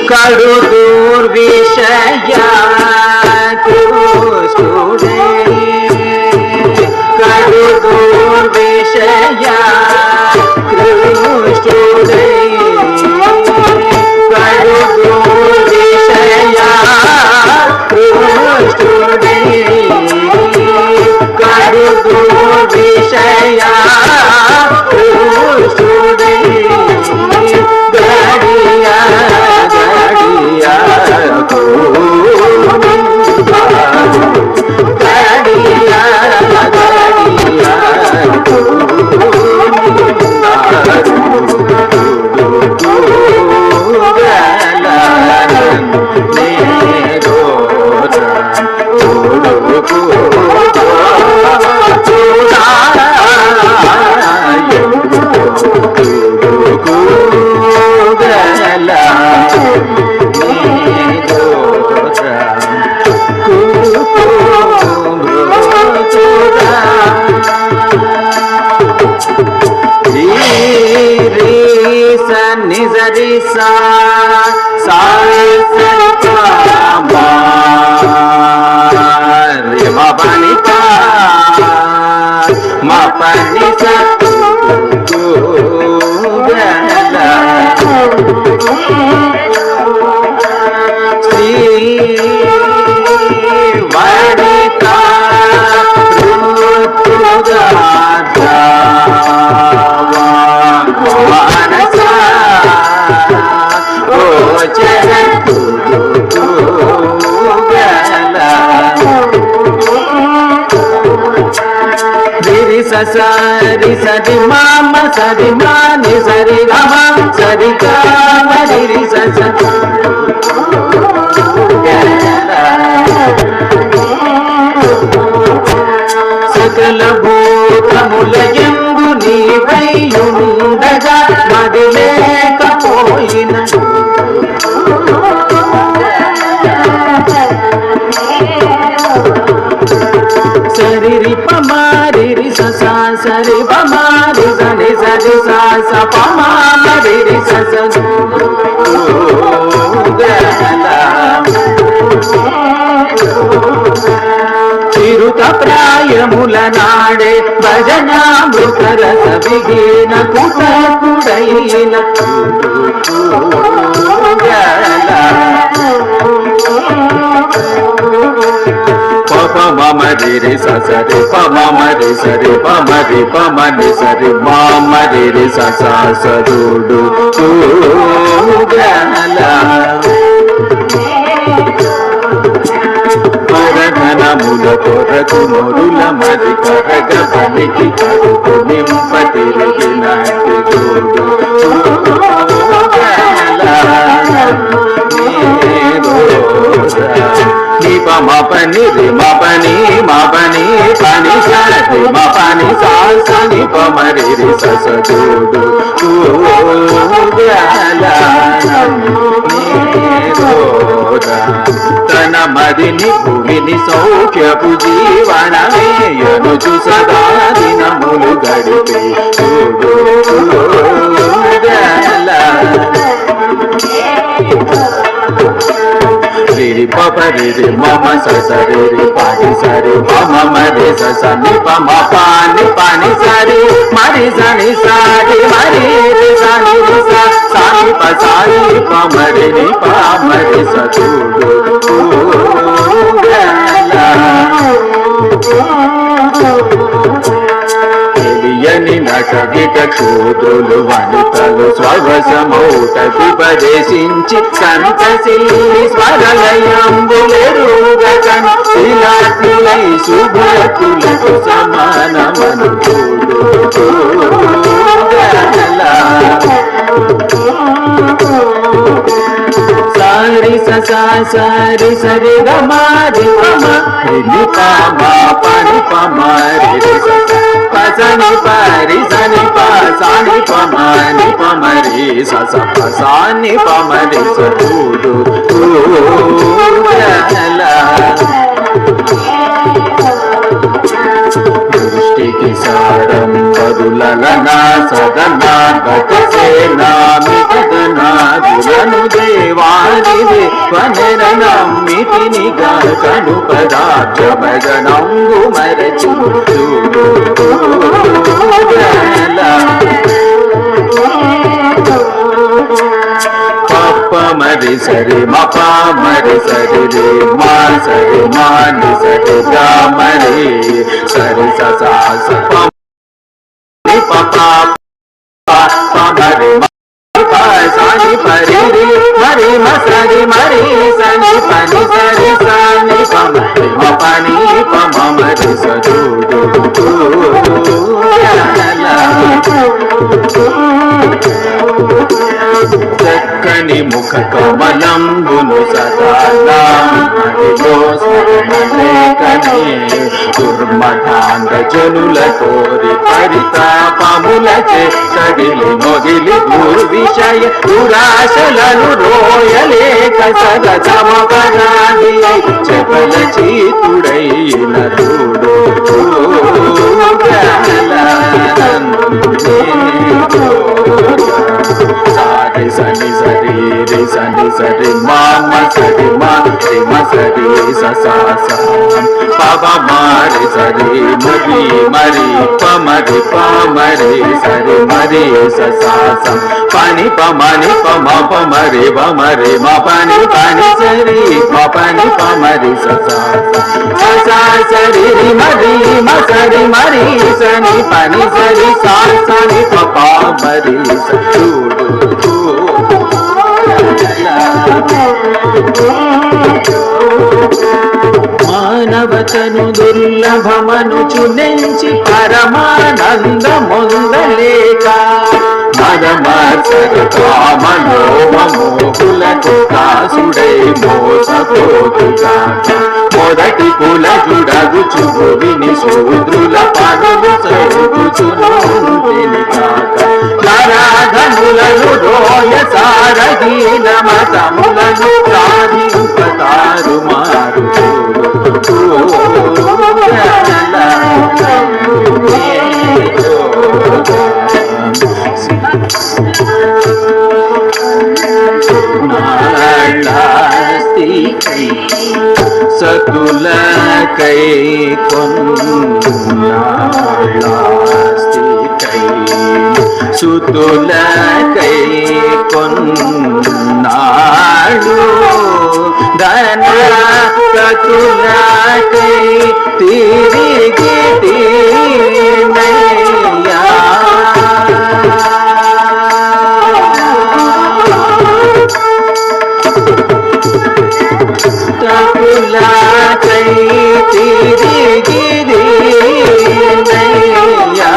కడు దుర్విషయ కృష్ణుడే కడు దుర్విషయ కృష్ణుడే కడు దుర్విషయ కృష్ణుడే కడు దుర్విషయ కృష్ణుడే గడియా నిజరిసా మపని మపని సరి సరి మామ సరి మాని సరి గమ సరి గమ రి స సకల భూతములయందు నీవైయుండగా మది లేకపోయిన సరి పమారి సరి పమారి సని సరి స పమారి స చిరుత ప్రాయముల నాడే భజనామృత రస విహీన కుటకుడైన మమరి సరి పమరి సరి పమరి పమని సరి మామరి సదుడు పరగణముల కొరకు మొరుల మరి కరగనికి కడుపు నింపతిరిగిన మపని రి మపని మపని పని సరి మపని సాని పమరి రి సదుడు తన మదిని భూమిని సౌఖ్యపు జీవనమేయనుచు సదా దినములు గడిపే రి పపరి రి మమ సరి రి పాని సరి మమ మరి సని పమ పాని పాని సరి మరి సని సారి మరి రి సని రి సాని పసారి పమరి ని పమరి సదుడు తెలియని నటగిట క్షూద్రులు వనితలు స్వవశమౌట విపదేశించి సంతశీలి స్వరలయంబులెరుగకన్ శిలాత్ములై శుభతులకు సమానమను సారి సరి సరి గమ రి పమ రి ని పమ పని పమ రి పసని పరి సని పసని పమ ని పమ రి సస పసని పమ రి సూడు దృష్టికి సారం పరులనా సదనా గతసేనామితనాదులను దేవానిదే వనరనమ్మితినిగా కను పదార్థమగనంగు మరచి మరి సరి మప మరి సరి రే మా సరి మాని సరి గా మరి సరి ససా సప పప మరి సాని పరి రే మరి మసరి మరి సని పని సరి సాని పమరి మపని పమ మరి సజుడు చక్కని ముఖ కమలంబును సదా దుర్మఠాంగ జనుల కోరి పరితాపములచే కదిలి నొదిలి దుర్విషయ దురాశలను రోయలేక సదసమపరాధి చపల చీతుడైన చూడు సారి సని సరి రి సని సరి మామ సరి మా రి మ సరి ససా పవ మారి సరి మరి మరి పమరి పమరి సరి మరి ససా పని పమని పమ పమరి పమరి మ పని పని సరి పని పమరి ససా ససా సరి రి మరి మ సరి మరి సని పని సరి సా సని ప మరి చూడు మానవతను దుర్లభమను చునెంచి పరమానందమొందలేక మదమత్సర కామనోమోహులకు కాసుడై మోసపోతుగా మొదటి కుల జుడగుచు విని శూద్రుల పనులు సరుకుచును కాక నరాధములను రోయ సారహీన మతములను సాధింపతారు మారు సతుల కై కొన్నాస్తి కై సుతుల కై కొన్నాడు ధన సతుల కై తిరిగి తీనయ్యా తకులా కై తిరిగి తీనయ్యా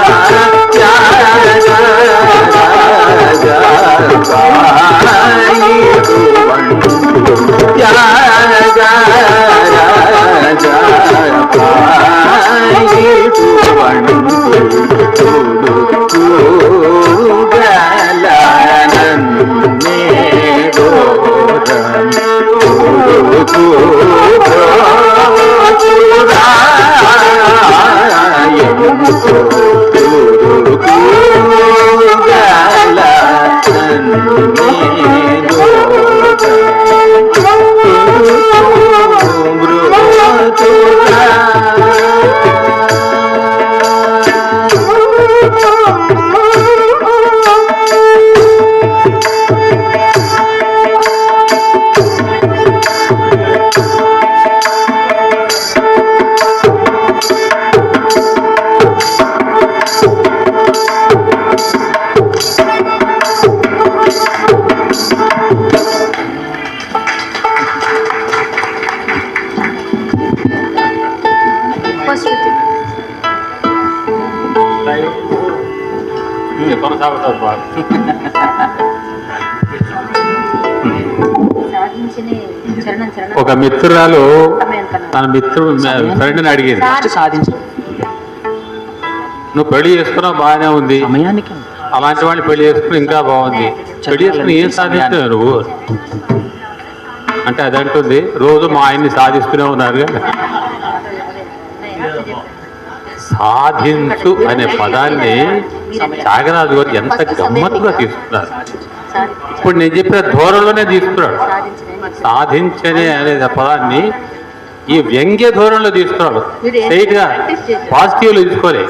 ఒక మిత్రురాలు తన ఫ్రెండ్ని అడిగేది, నువ్వు పెళ్లి చేసుకున్నావు బాగానే ఉంది, అలాంటి వాడిని పెళ్లి చేసుకుని ఇంకా బాగుంది, పెళ్లి చేసుకుని ఏం సాధిస్తున్నావు నువ్వు అంటే అదంటుంది, రోజు మా ఆయన్ని సాధిస్తూనే ఉన్నారు. సాధించు అనే పదాన్ని త్యాగరాజు గారు ఎంత గమ్మత్తుగా తీసుకున్నారు. ఇప్పుడు నేను చెప్పిన ధోరణిలోనే తీసుకున్నాడు. సాధించనే అనే పదాన్ని ఈ వ్యంగ్య ధోరణిలో తీసుకున్నాడు. స్ట్రైట్ గా పాజిటివ్లో తీసుకోలే,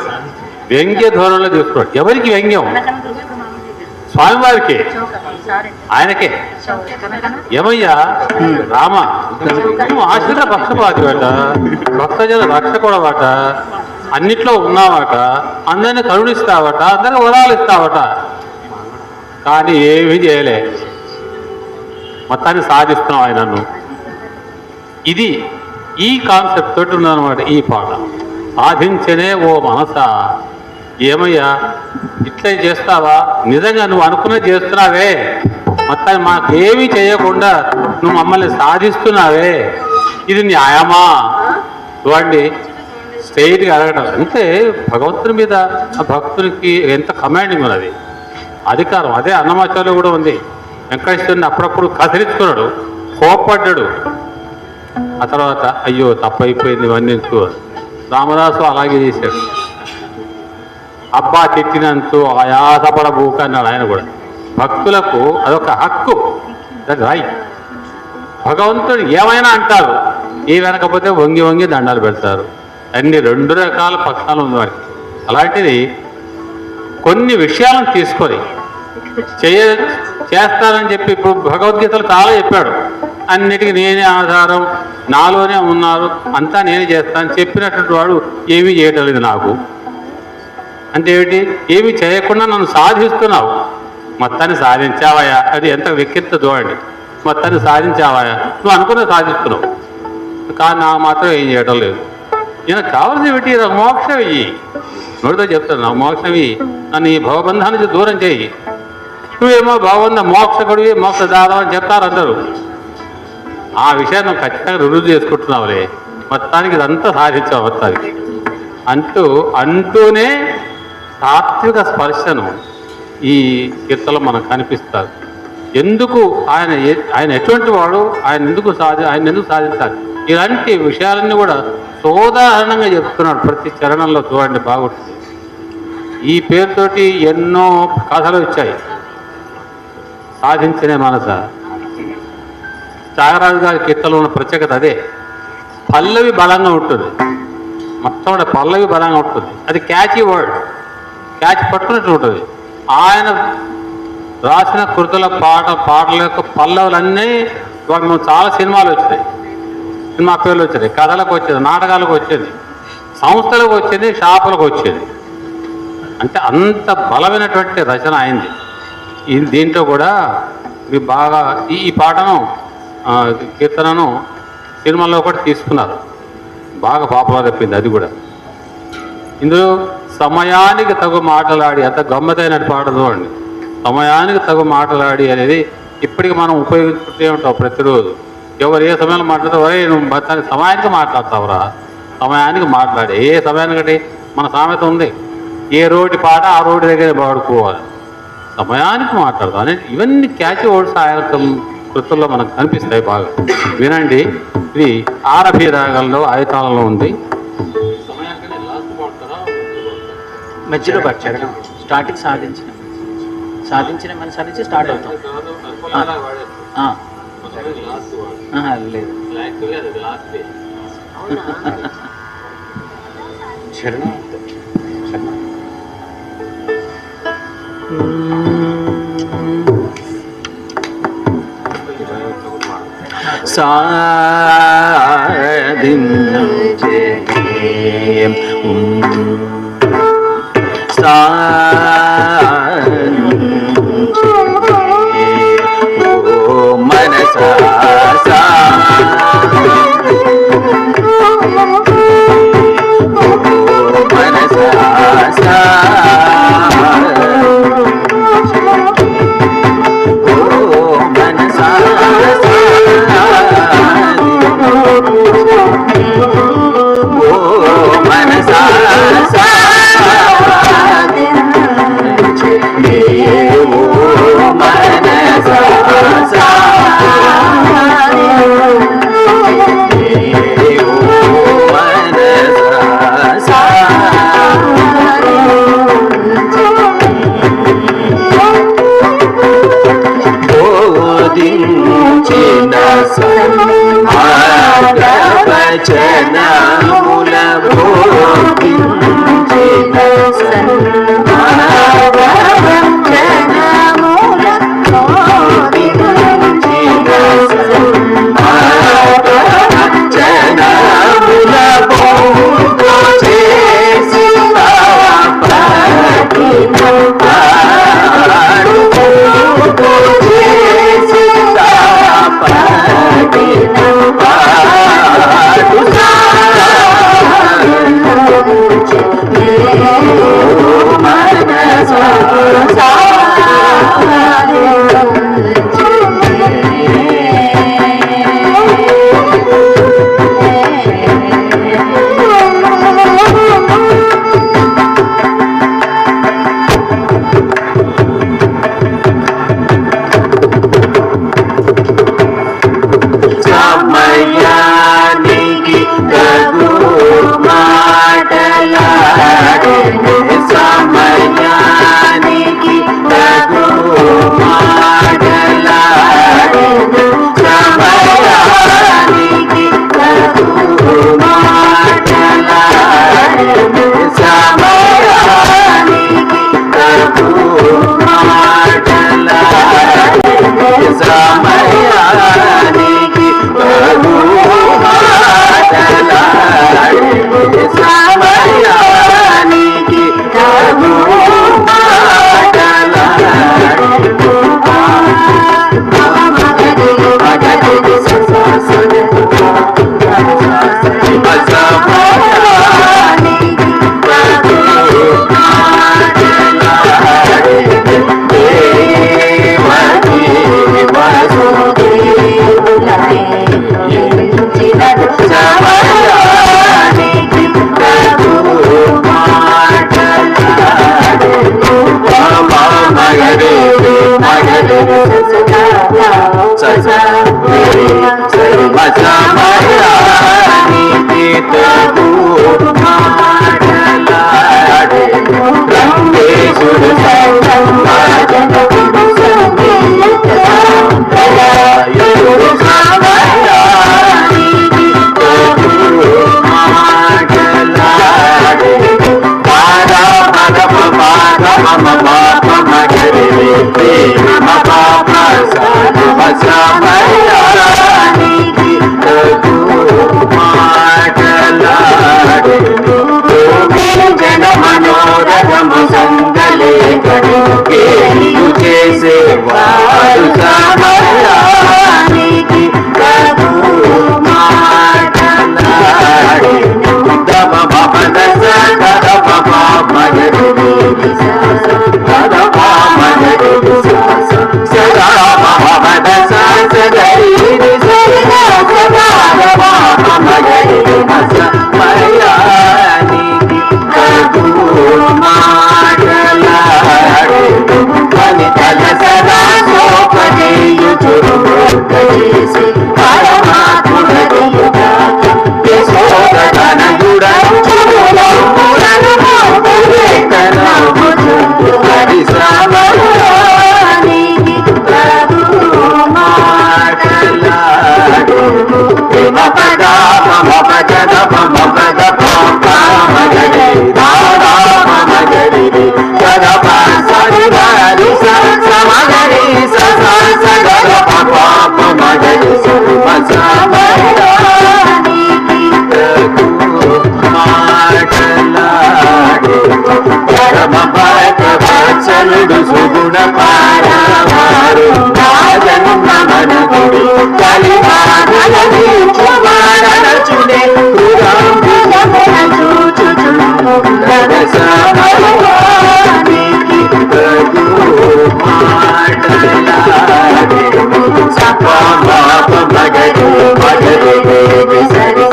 వ్యంగ్య ధోరణిలో తీసుకున్నాడు. ఎవరికి వ్యంగ్యం? స్వామివారికి, ఆయనకే. ఏమయ్యా రామ, నువ్వు ఆశ్రిత పక్షపాతి వాట, భక్తజన రక్షకుడవాట, అన్నిట్లో ఉన్నావాట, అందరిని కరుణిస్తావట, అందరికి వరాలు ఇస్తావట, కానీ ఏమీ చేయలే, మొత్తాన్ని సాధిస్తున్నావు ఆయనను. ఇది ఈ కాన్సెప్ట్ తోటి ఉందన్నమాట ఈ పాట. సాధించనే ఓ మనసా, ఏమయ్యా ఇట్లే చేస్తావా, నిజంగా నువ్వు అనుకున్నది చేస్తున్నావే, మొత్తాన్ని మాకేమీ చేయకుండా నువ్వు మమ్మల్ని సాధిస్తున్నావే, ఇది న్యాయమా? చూడండి, స్ట్రైట్గా అడగడం. అంటే భగవంతుని మీద ఆ భక్తునికి ఎంత కమాండింగ్ ఉన్నది, అధికారం. అదే అన్నమాచార్యులు కూడా ఉంది. వెంకటేశ్వరుని అప్పుడప్పుడు కసిరించుకున్నాడు, కోప్పడ్డాడు. ఆ తర్వాత అయ్యో తప్పైపోయింది ఇవన్నీ. రామదాసు అలాగే చేశాడు. అబ్బా తిట్టినంతు ఆయాసపడబోక అన్నాడు ఆయన కూడా. భక్తులకు అదొక హక్కు, దట్ రైట్. భగవంతుడు ఏమైనా అంటారు, ఏ వెనకపోతే వంగి వంగి దండాలు పెడతారు. అన్ని రెండు రకాల పక్షాలు ఉంది వారికి. అలాంటిది కొన్ని విషయాలను తీసుకొని చేస్తారని చెప్పి ఇప్పుడు భగవద్గీతలు చాలా చెప్పాడు. అన్నిటికీ నేనే ఆధారం, నాలోనే ఉన్నారు, అంతా నేనే చేస్తాను చెప్పినటువంటి వాడు ఏమీ చేయటం లేదు నాకు. అంటే ఏమిటి? ఏమీ చేయకుండా నన్ను సాధిస్తున్నావు, మొత్తాన్ని సాధించావయా. అది ఎంత వ్యక్తిత్వ చూడండి, మొత్తాన్ని సాధించావయా, నువ్వు అనుకున్న సాధిస్తున్నావు, కానీ నాకు మాత్రం ఏం చేయటం లేదు. ఈయన కావాల్సి ఏమిటి? నాకు మోక్షం ఇయ్యి, నోటితో చెప్తాను, నాకు మోక్షం ఇయ్యి, నన్ను ఈ భవబంధాన్ని నుంచి దూరం చేయి. నువ్వేమో భగవంత మోక్షకుడివి, మోక్షదానం అని చెప్తారు అందరూ. ఆ విషయాన్ని నువ్వు ఖచ్చితంగా రుజువు చేసుకుంటున్నావులే, మొత్తానికి ఇదంతా సాధించావు మొత్తానికి అంటూనే తాత్విక స్పర్శను ఈ కీర్తనలో మనకు కనిపిస్తారు. ఎందుకు ఆయన ఎటువంటి వాడు, ఆయన ఎందుకు సాధించాలి, ఇలాంటి విషయాలన్నీ కూడా సోదాహరణంగా చెప్తున్నాడు ప్రతి చరణంలో. చూడండి, బాగుంటుంది. ఈ పేరుతోటి ఎన్నో కథలు వచ్చాయి. సాధించనే మనస, త్యాగరాజు గారి కీర్తనలో ఉన్న ప్రత్యేకత అదే. పల్లవి బలంగా ఉంటుంది, మొత్తం పల్లవి బలంగా ఉంటుంది. అది క్యాచీ వర్డ్, క్యాచ్ పట్టుకున్నట్టు ఉంటుంది. ఆయన రాసిన కృతుల పాటల యొక్క పల్లవులన్నీ చాలా సినిమాలు వచ్చినాయి, సినిమా పేర్లు వచ్చేది, కథలకు వచ్చేది, నాటకాలకు వచ్చేది, సంస్థలకు వచ్చేది, షాపులకు వచ్చేది. అంటే అంత బలమైనటువంటి రచన అయింది. దీంట్లో కూడా బాగా ఈ పాటను కీర్తనను సినిమాల్లో కూడా తీసుకున్నారు, బాగా పాపులర్ అయిపోయింది అది కూడా. ఇందులో సమయానికి తగు మాటలాడి, అంత గమ్మతైన పాట చూడండి. సమయానికి తగు మాటలాడి అనేది ఇప్పటికి మనం ఉపయోగించుకుంటూ ఉంటాం ప్రతిరోజు. ఎవరు ఏ సమయంలో మాట్లాడితే, వరే నువ్వు మొత్తానికి సమయానికి మాట్లాడతావురా, సమయానికి మాట్లాడే. ఏ సమయానికంటే మన సామెత ఉంది, ఏ రోడ్డు పాట ఆ రోడ్డు దగ్గర పాడుకోవాలి, సమయానికి మాట్లాడతాం అనేది. ఇవన్నీ క్యాచ్ వర్డ్స్ ఆయన కృతుల్లో మనకు కనిపిస్తాయి. బాగా వినండి. ఇది ఆరభి రాగంలో ఆయతాళంలో ఉంది. మధ్యలో పట్టాడు స్టార్టింగ్ సాధించిన మన సాధించి స్టార్ట్ అవుతాం. లేదు చరణం సాధించే ఓ మనసా సమయానికి ప్రభు మాటలాడే సమయానికి ప్రభు చేసేవాడు సమయానికి ప్రభు మాటలాడే దమ మమద సదమ మగరి సదమ మగరి సదా మమద సదరి సదా మగరి సమయానికి ప్రభు మాటలాడే తల సదా సోపదేయుచురుగేసి హరి సమయానికి ప్రభు మాటలాడే పద మమ పద మమ పద మగరి మగరి గద సరి హరి సమగరి సగర పాప మగరి సమయానికి మాటలాడే పరమ భక్తవత్సలుడు సుగుణ పారవారు రాజన్న మనగుడి కలిమానలని చుడే సమయానికి ప్రభు మాటలాడే సపమాప మగరి మగరి సరి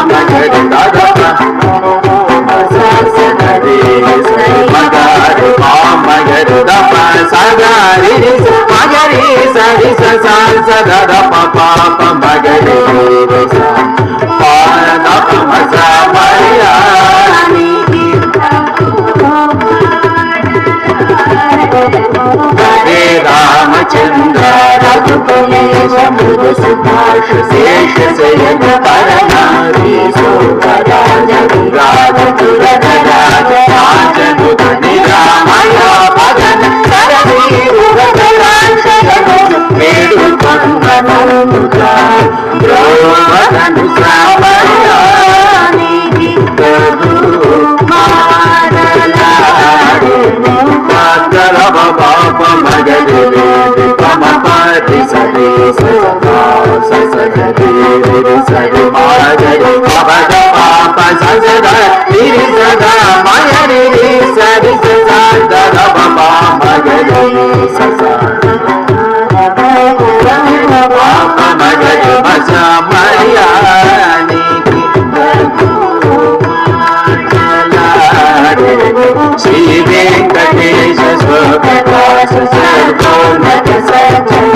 మగరి దాదప సరి మగరి మగరి దప సగరి మగరి సరి సద పాప మగరి హరే రామచంద్ర రఘుకులేశ మృదు సుభాష శేష శయన పరనారీ సోమరాజ విరాజ తురగరాజ రాజనుత నిరామయ పదన మేడు కొంగనుత ద్రోవదను సమయానికి ప్రభు మాటలాడే పాప మగరి పమ పతి సరి సరి మాగరి పద పాప సద నిరి సదా మయరి సరి సద మగరి పాప మగరి సమయానికి శ్రీ వెంకటేశ స్వప్రకాశ సర్వోన్నత సజ్జన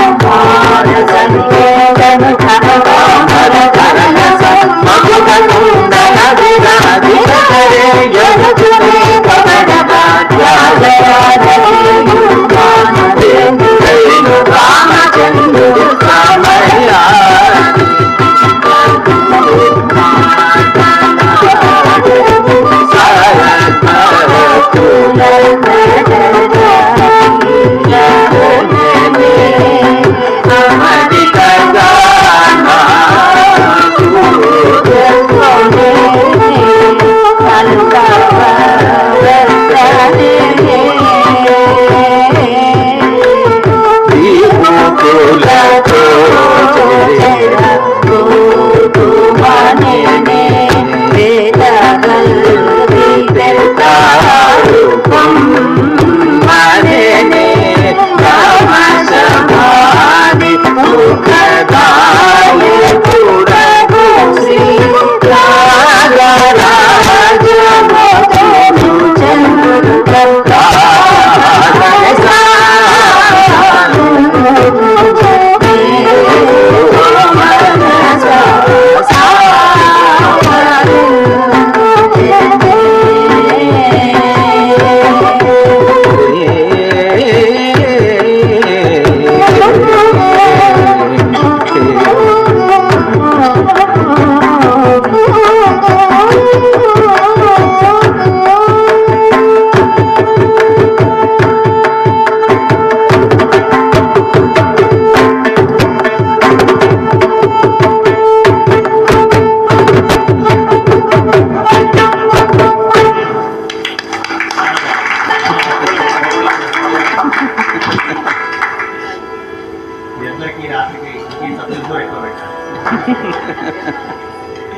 సంకేతన కామర కరణ మధుకుందన విరాజిత రే యజునే పవన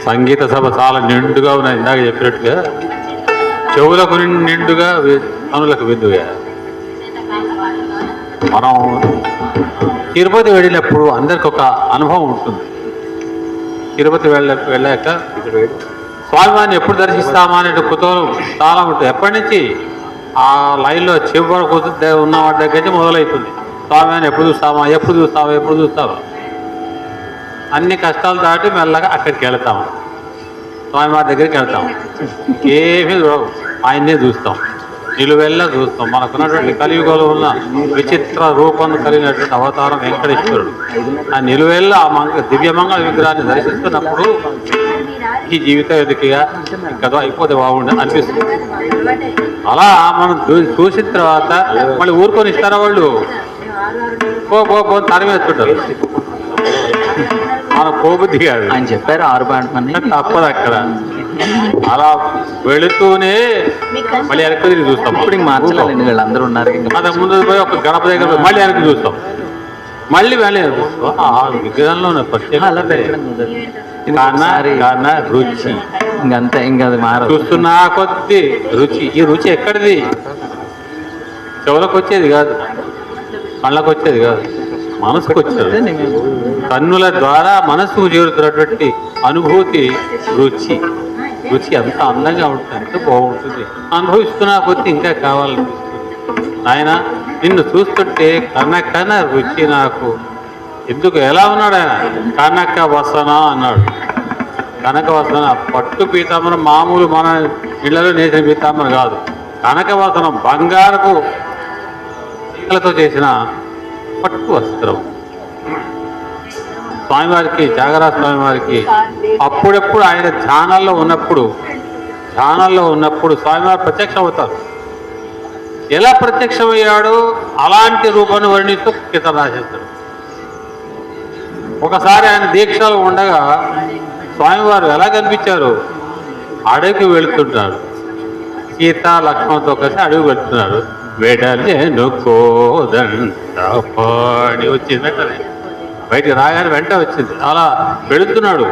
సంగీత సభ చాలా నిండుగా ఉన్నాయి. ఇందాక చెప్పినట్టుగా చెవులకు నిండుగా, కనులకు విందుగా. మనం తిరుపతి వెళ్ళినప్పుడు అందరికి ఒక అనుభవం ఉంటుంది. తిరుపతి వెళ్ళాక స్వామివారిని ఎప్పుడు దర్శిస్తామా అనే కుతూహలం చాలా ఉంటుంది. ఎప్పటి నుంచి ఆ లైన్లో చివరి కూర్చుంటే ఉన్న వాటి దగ్గర నుంచి మొదలవుతుంది. స్వామివారిని ఎప్పుడు చూస్తావా. అన్ని కష్టాలు దాటి మెల్లగా అక్కడికి వెళ్తాము, స్వామివారి దగ్గరికి వెళ్తాం. ఏమీ చూడవు, ఆయన్నే చూస్తాం, నిలువెల్లా చూస్తాం. మనకున్నటువంటి కలియుగంలో ఉన్న విచిత్ర రూపం కలిగినటువంటి అవతారం వెంకటేశ్వరుడు. ఆ నిలువెల్లా ఆ దివ్యమంగళ విగ్రహాన్ని దర్శిస్తున్నప్పుడు ఈ జీవితం ఎదుగుగా కదా అయిపోతే బాగుండదు అనిపిస్తుంది. అలా మనం చూసిన తర్వాత మళ్ళీ ఊరుకొని ఇస్తారా వాళ్ళు, పో తరిమి వేస్తుంటారు. మన పోబుద్ధి కాదు ఆయన చెప్పారు 6 పాటమని, తప్పదు అక్కడ. అలా వెళుతూనే మళ్ళీ వెనక్కి తిరిగి చూస్తాం. ఇప్పుడు ఇంక మార్చలేండి, వీళ్ళందరూ ఉన్నారు. అంతకు ముందు పోయి ఒక గడప దగ్గర పోయి మళ్ళీ వెనక్కి చూస్తాం, మళ్ళీ ఆ విగ్రహంలో ప్రత్యేక అలా పెట్టడం కుదరదు. కారణ రుచి ఇంకంతే, ఇంకా అది మారదు. చూస్తున్నా కొద్ది రుచి. ఈ రుచి ఎక్కడిది? చెవులకు వచ్చేది కాదు, కళ్ళకు వచ్చేది కాదు, మనసుకు వచ్చేది. కన్నుల ద్వారా మనసుకు చేరుతున్నటువంటి అనుభూతి రుచి. రుచి అంత అందంగా ఉంటుంది, ఎంత బాగుంటుంది. అనుభవిస్తున్నా కొద్ది ఇంకా కావాలనిపిస్తుంది. ఆయన నిన్ను చూస్తుంటే కనకన రుచి నాకు. ఎందుకు ఎలా ఉన్నాడు ఆయన? కనక వసన అన్నాడు. కనక వసన పట్టు పీతాంబరం, మామూలు మన ఇళ్లలో నేసిన పీతాంబరం కాదు. కనక వసనం బంగారపు తీగలతో చేసిన పట్టు వస్త్రం. స్వామివారికి, త్యాగరాజ స్వామివారికి అప్పుడెప్పుడు ఆయన ధ్యానాల్లో ఉన్నప్పుడు స్వామివారు ప్రత్యక్షం అవుతారు. ఎలా ప్రత్యక్షమయ్యాడో అలాంటి రూపాన్ని వర్ణిస్తూ కీర్తన రాసేస్తాడు. ఒకసారి ఆయన దీక్షలో ఉండగా స్వామివారు ఎలా కనిపించారు? అడవికి వెళుతుంటారు. సీత లక్ష్మణతో కలిసి అడవికి వెళుతున్నారు. వెడలేను కోదండి వచ్చింది. వెంటనే బయటికి రాగానే వెంట వచ్చింది. అలా వెళుతున్నాడు.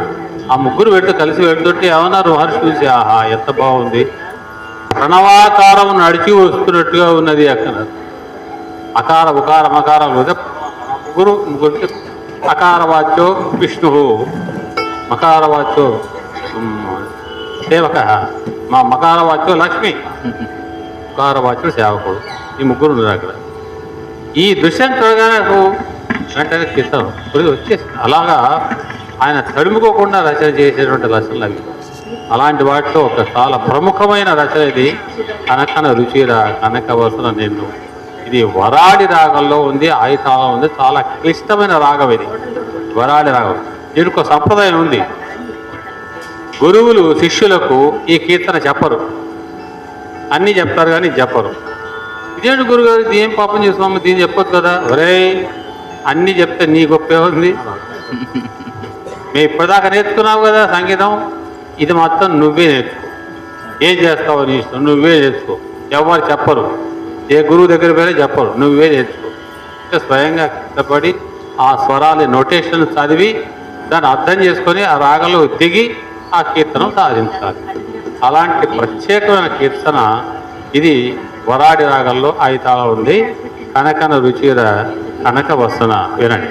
ఆ ముగ్గురు కలిసి వెళుతుంటే ఏమన్నారు మహర్షి చూసి, ఆహా ఎంత బాగుంది, ప్రణవాకారం నడిచి వస్తున్నట్టుగా ఉన్నది. అక్కడ అకార ఉకార మకారం ముగ్గురికి అకారవాచ్యో విష్ణు, మకారవాచ్యో సేవక, మా మకారవాచ్యో లక్ష్మి, ఉకారవాచ్యుడు సేవకుడు. ఈ ముగ్గురు ఉన్నారు అక్కడ. ఈ దృశ్యం చూడగానే వెంటనే కీర్తన వచ్చేసి అలాగా ఆయన తడుముకోకుండా రచన చేసేటువంటి రచనలు అవి. అలాంటి వాటిలో ఒక చాలా ప్రముఖమైన రచన ఇది. కనకన రుచిరా కనక వసన నిన్ను. ఇది వరాడి రాగంలో ఉంది, ఆయుతాళం ఉంది. చాలా క్లిష్టమైన రాగం ఇది, వరాడి రాగం. దీనికి ఒక సంప్రదాయం ఉంది. గురువులు శిష్యులకు ఈ కీర్తన చెప్పరు, అన్నీ చెప్తారు కానీ చెప్పరు. ఇదేంటి గురుగారు, ఇది ఏం పాపం చేస్తున్నాము, దీన్ని చెప్పొచ్చు కదా. ఒరే అన్నీ చెప్తే నీ గొప్పే ఉంది. మేము ఇప్పటిదాకా నేర్చుకున్నావు కదా సంగీతం, ఇది మొత్తం నువ్వే నేర్చుకో. ఏం చేస్తావో నీ ఇష్టం, నువ్వే నేర్చుకో. ఎవరు చెప్పరు, ఏ గురువు దగ్గర పోయినా చెప్పరు, నువ్వే నేర్చుకో. స్వయంగా కష్టపడి ఆ స్వరాలు నోటేషన్ చదివి దాన్ని అర్థం చేసుకొని ఆ రాగంలో దిగి ఆ కీర్తనం సాధించాలి. అలాంటి ప్రత్యేకమైన కీర్తన ఇది. వరాడి రాగంలో 5 తాళాలు ఉంది. కనకన రుచిర కనక వస్తున వినండి.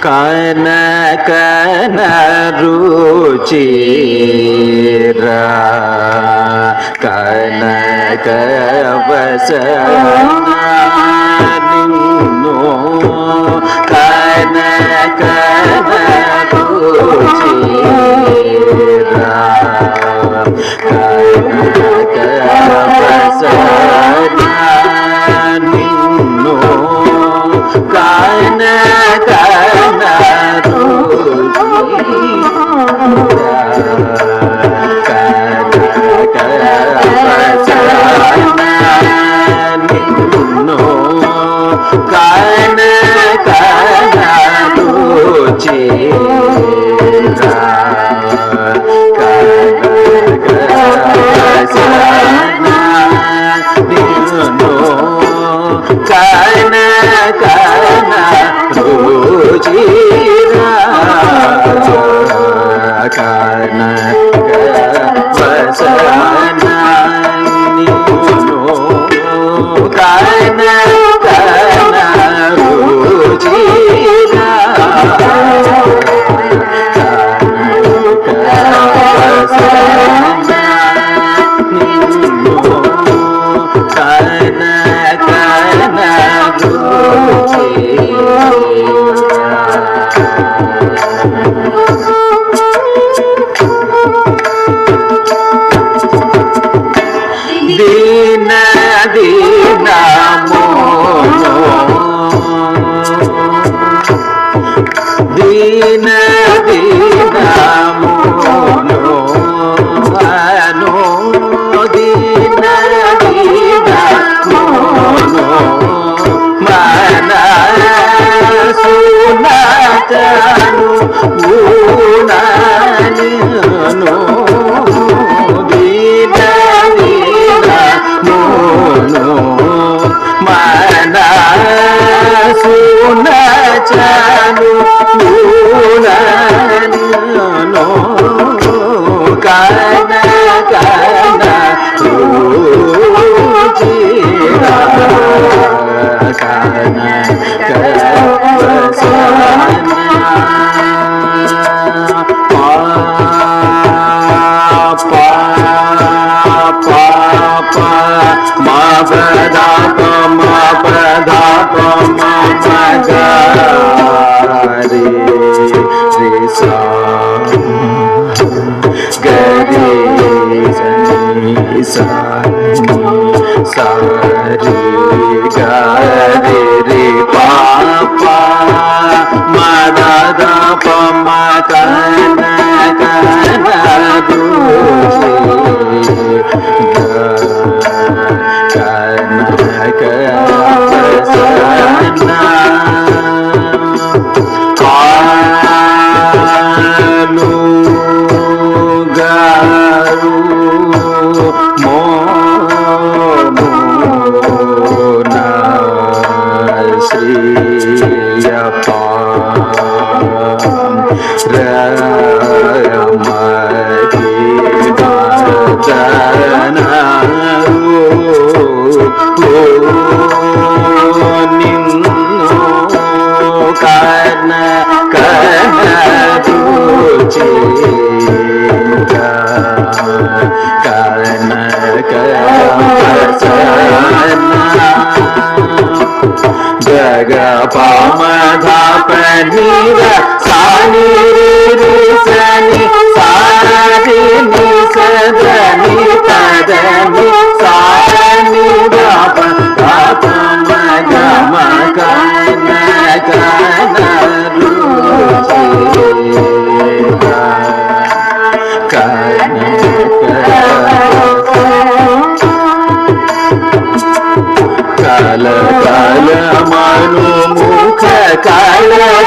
కనకన రుచిరా కనక వసన నిన్ను కనకన రుచిరా కనక వసన నిన్ను కనక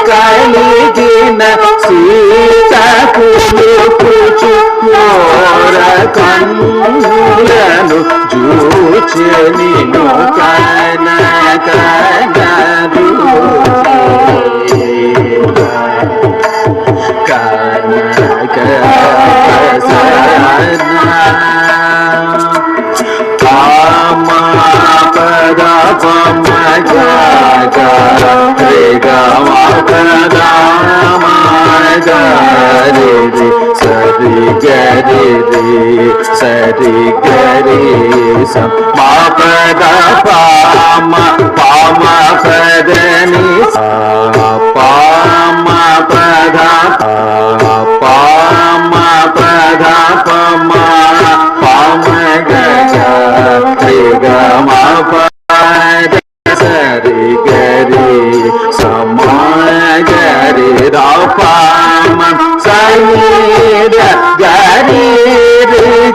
కలిగిన సీతకు కూచు మోర కన్నులను చూచి నిన్ను కన కనరు కనక పామా పద పమ రే గమ పద గరి సరి గరి సరి గరి మా పద పామ పామ పదని పామ పద పామ పద పమ పామ గరి గమ పద సరి గరి సమా గరి రా పామ సరి గరి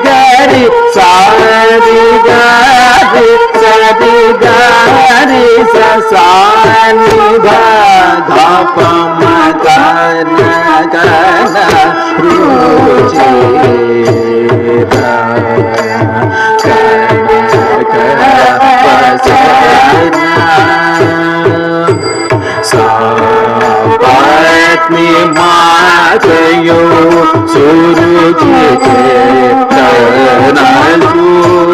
గరి సారి గరి సరి గరి సాని ధపమ కన కన రుచి పత్ని మాతయో సురుచి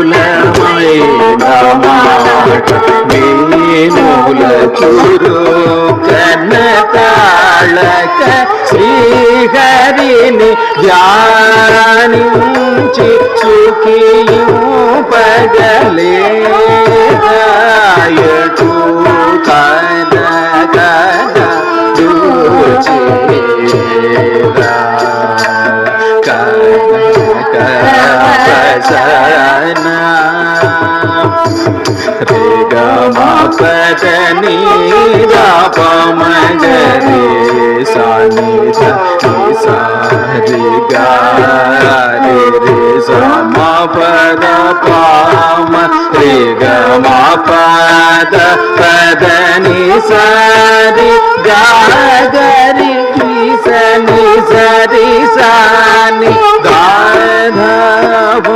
తనూలమైన మాట మీనుల చురు కన్నతాళక శ్రీహరిని ధ్యానించి సుఖియు పగలేదాయటు కన కన రుచిరా కనక పసనా రే గమ పదని రాపమ గరి సాని సారి గారి రే సమ పద పామ రే గమ పద పదని సారి గారి సని సరి సాని గాధవ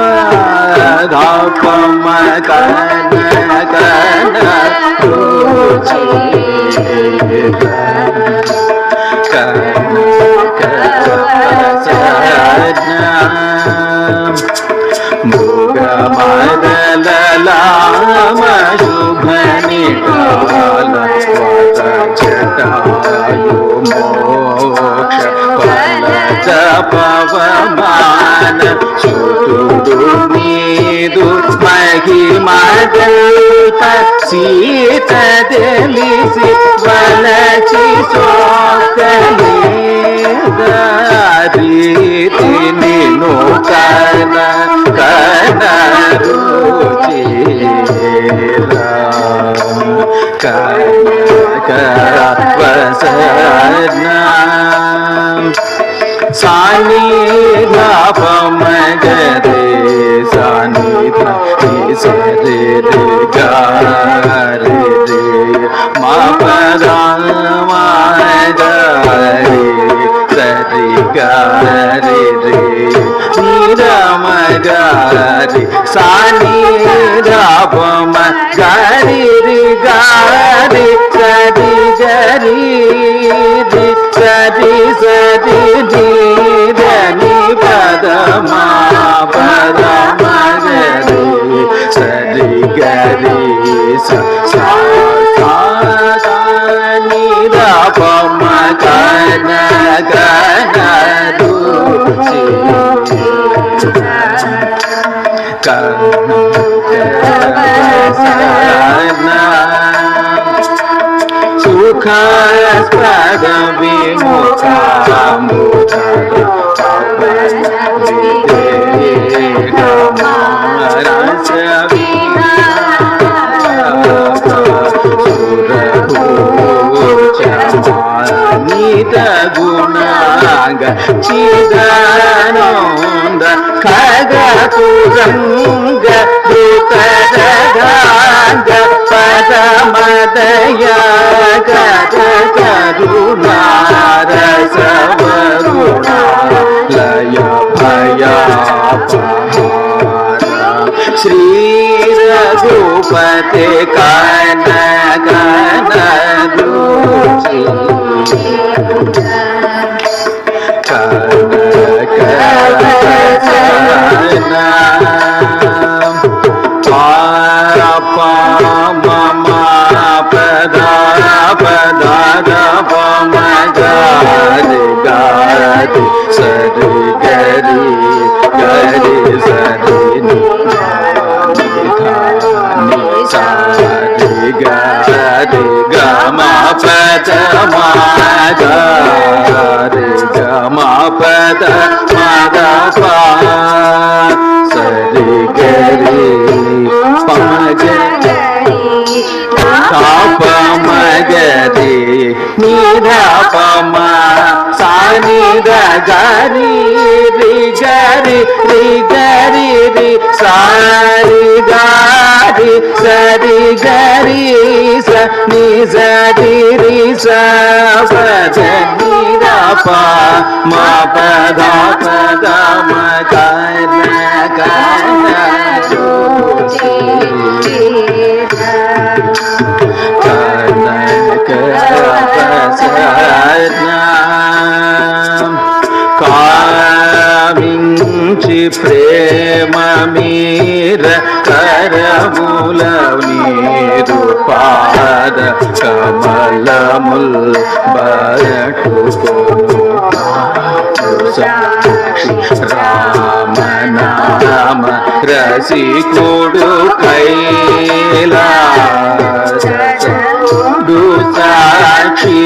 ధపమ కన కన రుచి కనక సజ్ఞా భోగ మదలామ శుభని కాల జటాయు మోక్ష ఫల పవమాన సుతుడు నీదు మహిమగల్ప సీత తెలిసి వలచి సోకలేదారీతి నిను కన కన రుచిరా కనక వసనా సాని ధపమ గరే సాని సరి గారి మా పద గరి సరి గారి నిరమ గారి సాని ధపమ గరి గారి సరి గరి సరి సరి ధని పదమా పదమ గరి సరి గరి సాని రపమ కన కన రుచి సుఖస్పద నీత గుణాంగ చిదానంద ఖగ కురంగ ధృతరగాంగ పద परमदय करुणा रसवरुणा लय भयापहार श्री रघुपते कनक रुचि कनक पदा पदा गारि गारि सरि गरि गरि सरि सारि गारि गम पद गारि गम पद मद पा सरि गरि पमग मगरी निरपम सानी गरी रि गरी रि गरी रि सारी गारी सरी गरी स नि सरी रि स पद निरप म पद पद म कन कन कामिंచి ప్రేమ మీర కరముల నీరు పాద కమలముల్ బరటుకొను రామ నామ రసికుడు కైలాస సాక్షి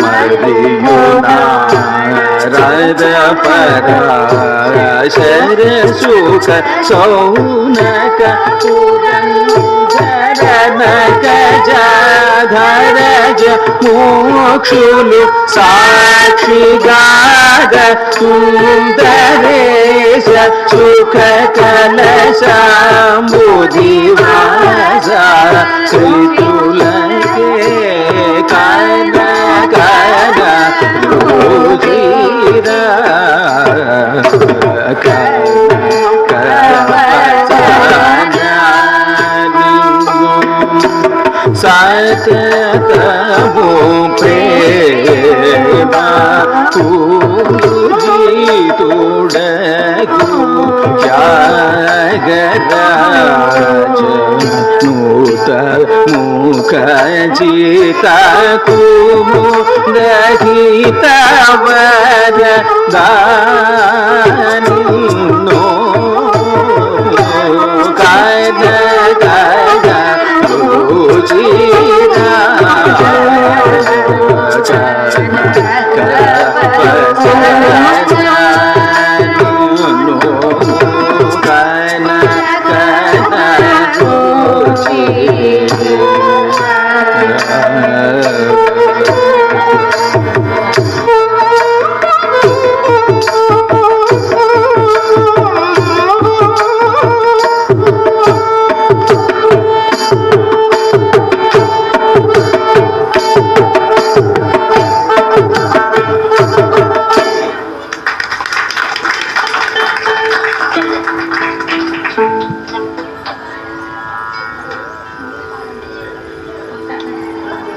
మరియు నారద పరాశర సుఖ సౌనక పురంధరనక జాధరజ మోక్షులు సాక్షిగాగ సుందరేశ సుఖ కలశంబుధివాస శ్రీతులకే కన కన రుచిరా సతతము ప్రేమ పూజితుడగు త్యాగరాజ నూత ముఖజిత కుముదహిత వరదానిన్నో కన కన రుచిరా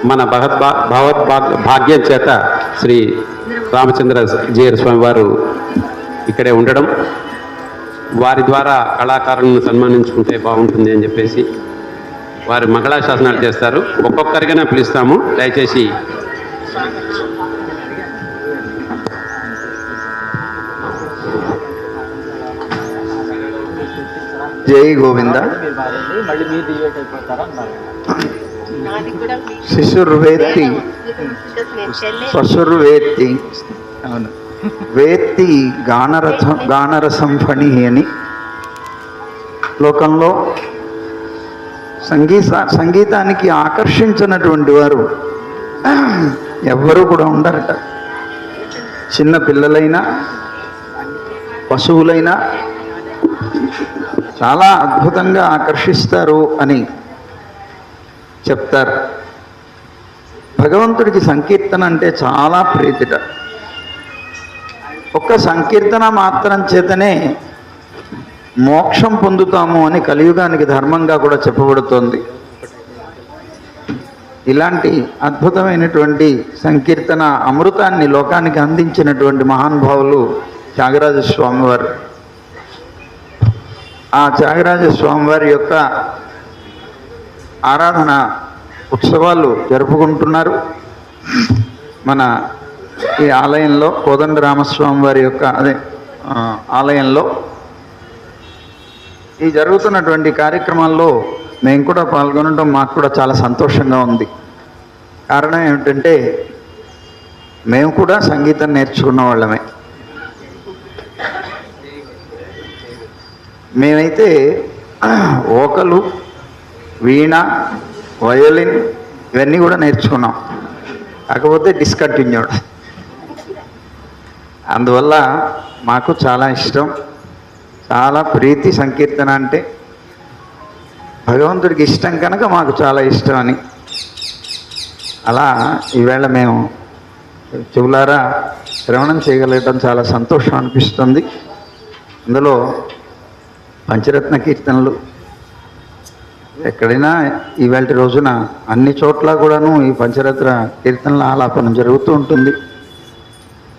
మన భాగ్యం చేత శ్రీ రామచంద్ర జీయర్ స్వామి వారు ఇక్కడే ఉండడం, వారి ద్వారా కళాకారులను సన్మానించుకుంటే బాగుంటుంది అని చెప్పేసి వారు మంగళాశాసనాలు చేస్తారు. ఒక్కొక్కరిగానే పిలుస్తాము, దయచేసి జై గోవింద. శిశుర్వేత్తి శ్వశుర్వేత్తి అవును వేత్తి గానరసం ఫణి అని లోకంలో సంగీతానికి ఆకర్షించినటువంటి వారు ఎవ్వరూ కూడా ఉండరట. చిన్న పిల్లలైనా పశువులైనా చాలా అద్భుతంగా ఆకర్షిస్తారు అని చెప్తారు. భగవంతుడికి సంకీర్తన అంటే చాలా ప్రీతిట. ఒక్క సంకీర్తన మాత్రం చేతనే మోక్షం పొందుతాము అని కలియుగానికి ధర్మంగా కూడా చెప్పబడుతోంది. ఇలాంటి అద్భుతమైనటువంటి సంకీర్తన అమృతాన్ని లోకానికి అందించినటువంటి మహానుభావులు త్యాగరాజ స్వామివారు. ఆ త్యాగరాజ స్వామివారి యొక్క ఆరాధన ఉత్సవాలు జరుపుకుంటున్నారు. మన ఈ ఆలయంలో కోదండరామస్వామి వారి యొక్క ఆలయంలో ఈ జరుగుతున్నటువంటి కార్యక్రమాల్లో మేము కూడా పాల్గొనడం మాకు కూడా చాలా సంతోషంగా ఉంది. కారణం ఏమిటంటే మేము కూడా సంగీతం నేర్చుకున్న వాళ్ళమే. మేమైతే వోకలు, వీణ, వయోలిన్ ఇవన్నీ కూడా నేర్చుకున్నాం. కాకపోతే డిస్కంటిన్యూడ్. అందువల్ల మాకు చాలా ఇష్టం, చాలా ప్రీతి సంకీర్తన అంటే. భగవంతుడికి ఇష్టం కనుక మాకు చాలా ఇష్టం అని అలా ఈవేళ మేము చెవులారా శ్రవణం చేయగలగటం చాలా సంతోషం అనిపిస్తుంది. అందులో పంచరత్న కీర్తనలు ఎక్కడైనా ఈవేళ రోజున అన్ని చోట్ల కూడాను ఈ పంచరత్న కీర్తనల ఆలాపన జరుగుతూ ఉంటుంది.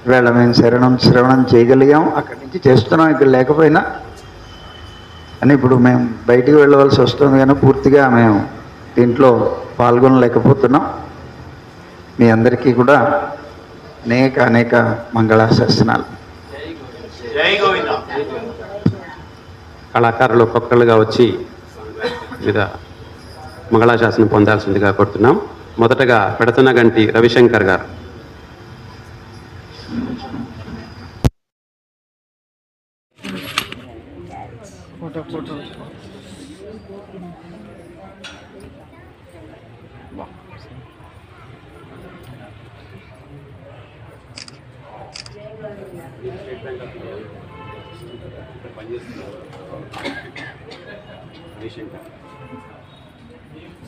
ఈవేళ మేము శ్రవణం చేయగలిగాం, అక్కడి నుంచి చేస్తున్నాం. ఇక్కడ లేకపోయినా అని ఇప్పుడు మేము బయటికి వెళ్ళవలసి వస్తుంది కానీ పూర్తిగా మేము దీంట్లో పాల్గొనలేకపోతున్నాం. మీ అందరికీ కూడా అనేక మంగళాశాసనాలు. కళాకారులు ఒక్కొక్కరుగా వచ్చి మీద మంగళాశాసనం పొందాల్సిందిగా కోరుతున్నాం. మొదటగా పెడతనగంటి రవిశంకర్ గారు.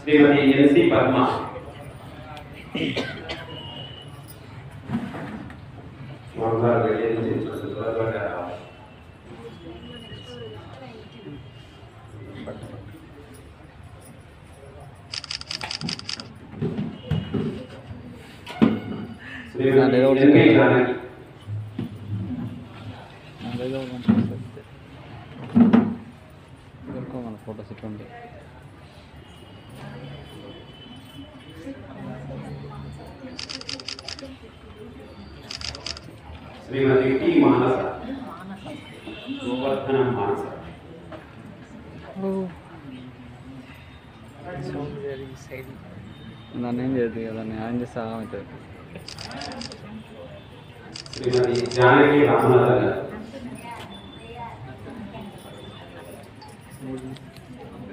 శ్రీమతి ఎన్సి పద్మ, ఫోటోస్ ఇట్లా శ్రీమతి టి మానస, గోవర్ధనం మానస, నన్నేం చేయదు కదా, న్యాయం చేస్తే అవుతుంది. శ్రీమతి జానకి రామనాథన్ గారు,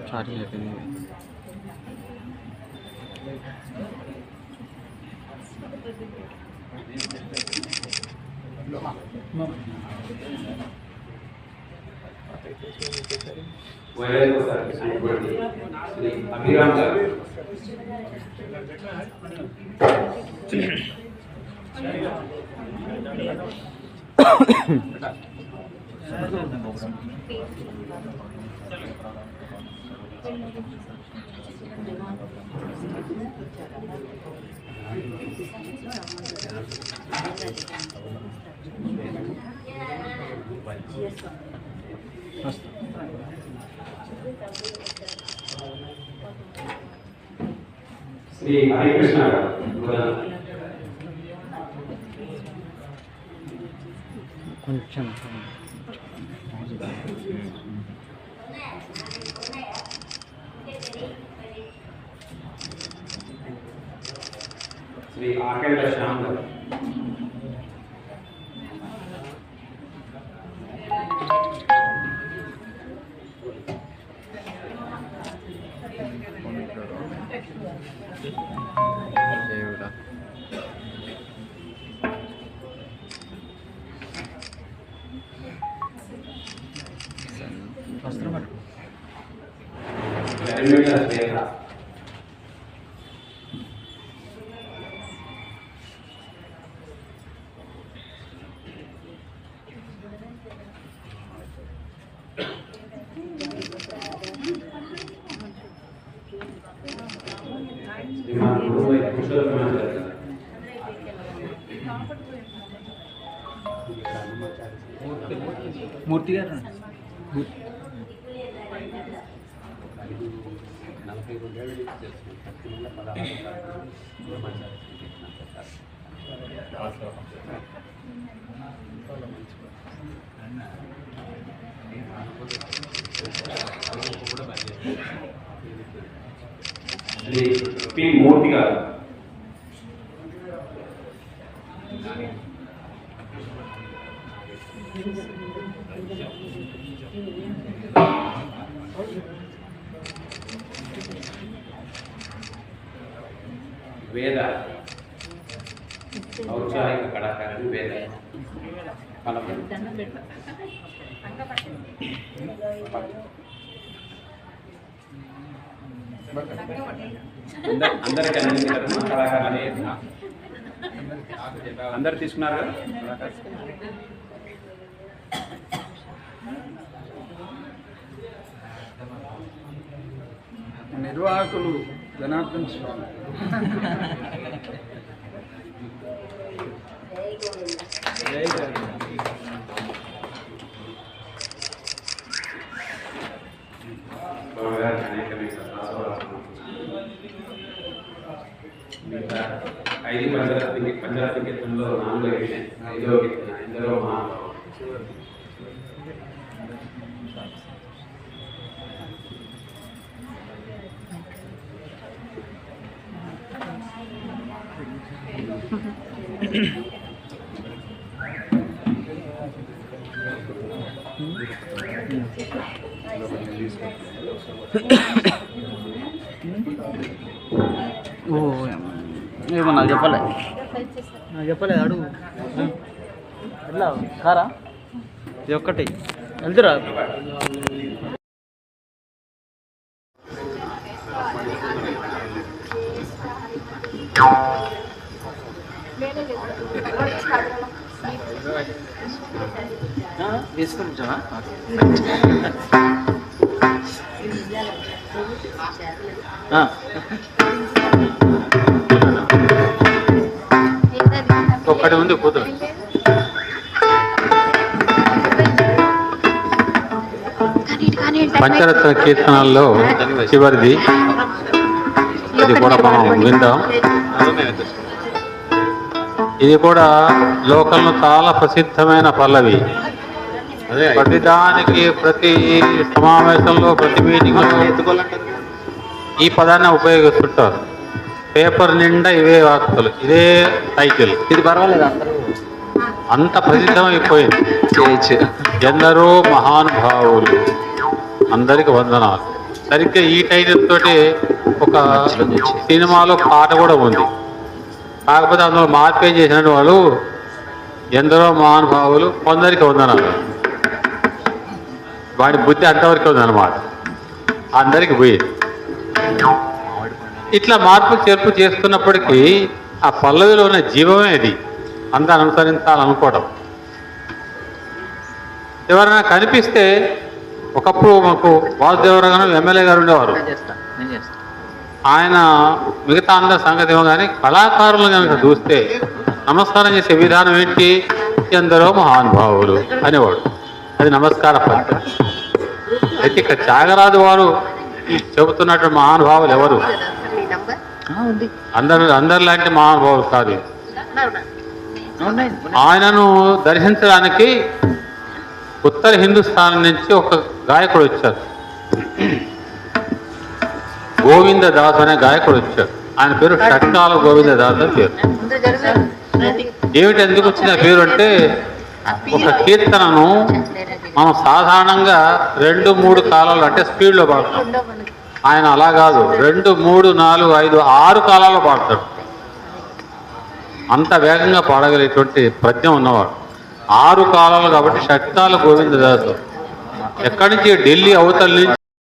స్టార్టింగ్ అయిపోయింది. వైరల్ సర్వీస్ అయినటువంటి శ్రీ అభిరామ్ గారు, శ్రీ హరికృష్ణ గారు, కొంచెం శ్రీ ఆకెళ్ళ శ్యామ్ గారు, దేవుడా గరిమెళ్ళ శ్వేత, మూర్తి గారు 42 ఏళ్ళ నుంచి శ్రీ పి మూర్తి గారు వేద ఔత్సాహిక కళాకారుడు వేద అందరికీ అందించారు కళాకారులు అందరు తీసుకున్నారు కదా నిర్వాహకులు జనార్దన్ స్వామి ఐదు పంచాయతీ కీర్తనలో 4వ కీర్తన 5వ కీర్తన ఎందరో మహానుభావులు ఏమో నాకు చెప్పలేదు అడుగు ఎట్లా కారా ఇది ఒక్కటి వెళ్తురా తీసుకుంటా ఒక్కటి ఉంది కూతురు పంచరత్న కీర్తనల్లో చివరిది ఇది కూడా మనం విందాం. ఇది కూడా లోకంలో చాలా ప్రసిద్ధమైన పల్లవి. ప్రతిదానికి ప్రతి సమావేశంలో ప్రతి మీటింగ్లో ఈ పదాన్ని ఉపయోగిస్తుంటారు. పేపర్ నిండా ఇవే వార్తలు, ఇదే టైటిల్. ఇది పర్వాలేదు అంత ప్రసిద్ధమైపోయింది. ఎందరో మహానుభావులు, అందరికి వందనాలు. సరిగ్గా ఈ టైటిల్ తోటి ఒక సినిమాలో పాట కూడా ఉంది. కాకపోతే అందులో మార్పే చేసిన వాళ్ళు ఎందరో మహానుభావులు కొందరికి వందనాలు. వాడి బుద్ధి అంతవరకు ఉందన్నమాట, అందరికి పోయేది. ఇట్లా మార్పు చేర్పు చేసుకున్నప్పటికీ ఆ పల్లవిలో ఉన్న జీవమే అది. అంతా అనుసరించాలనుకోవడం. ఎవరైనా కనిపిస్తే, ఒకప్పుడు మాకు వాసుదేవరావు ఎమ్మెల్యే గారు ఉండేవారు. ఆయన మిగతా అందరి సంగతి ఏమో కానీ కళాకారులు కనుక చూస్తే నమస్కారం చేసే విధానం ఏంటి? ఎందరో మహానుభావులు అనేవాడు. అది నమస్కార పద్ధతి. అయితే ఇక్కడ త్యాగరాజు వారు చెబుతున్నట్టు మహానుభావులు ఎవరు? అందరిలాంటి మహానుభావులు కాదు. ఆయనను దర్శించడానికి ఉత్తర హిందుస్థాన్ నుంచి ఒక గాయకుడు వచ్చారు. గోవిందదాస్ అనే గాయకుడు వచ్చారు. ఆయన పేరు షట్కాల గోవిందదాస్ అని పేరు. ఏమిటి ఎందుకు వచ్చిన పేరు అంటే, ఒక కీర్తనను మనం సాధారణంగా 2-3 కాలాలు అంటే స్పీడ్లో పాడతాం. ఆయన అలా కాదు, 2, 3, 4, 5, 6 కాలాల్లో పాడతాడు. అంత వేగంగా పాడగలిగేటువంటి ప్రజ్ఞ ఉన్నవాడు. 6 కాలాలు కాబట్టి షట్కాల గోవిందదాసు. ఎక్కడి నుంచి? ఢిల్లీ అవతల నుంచి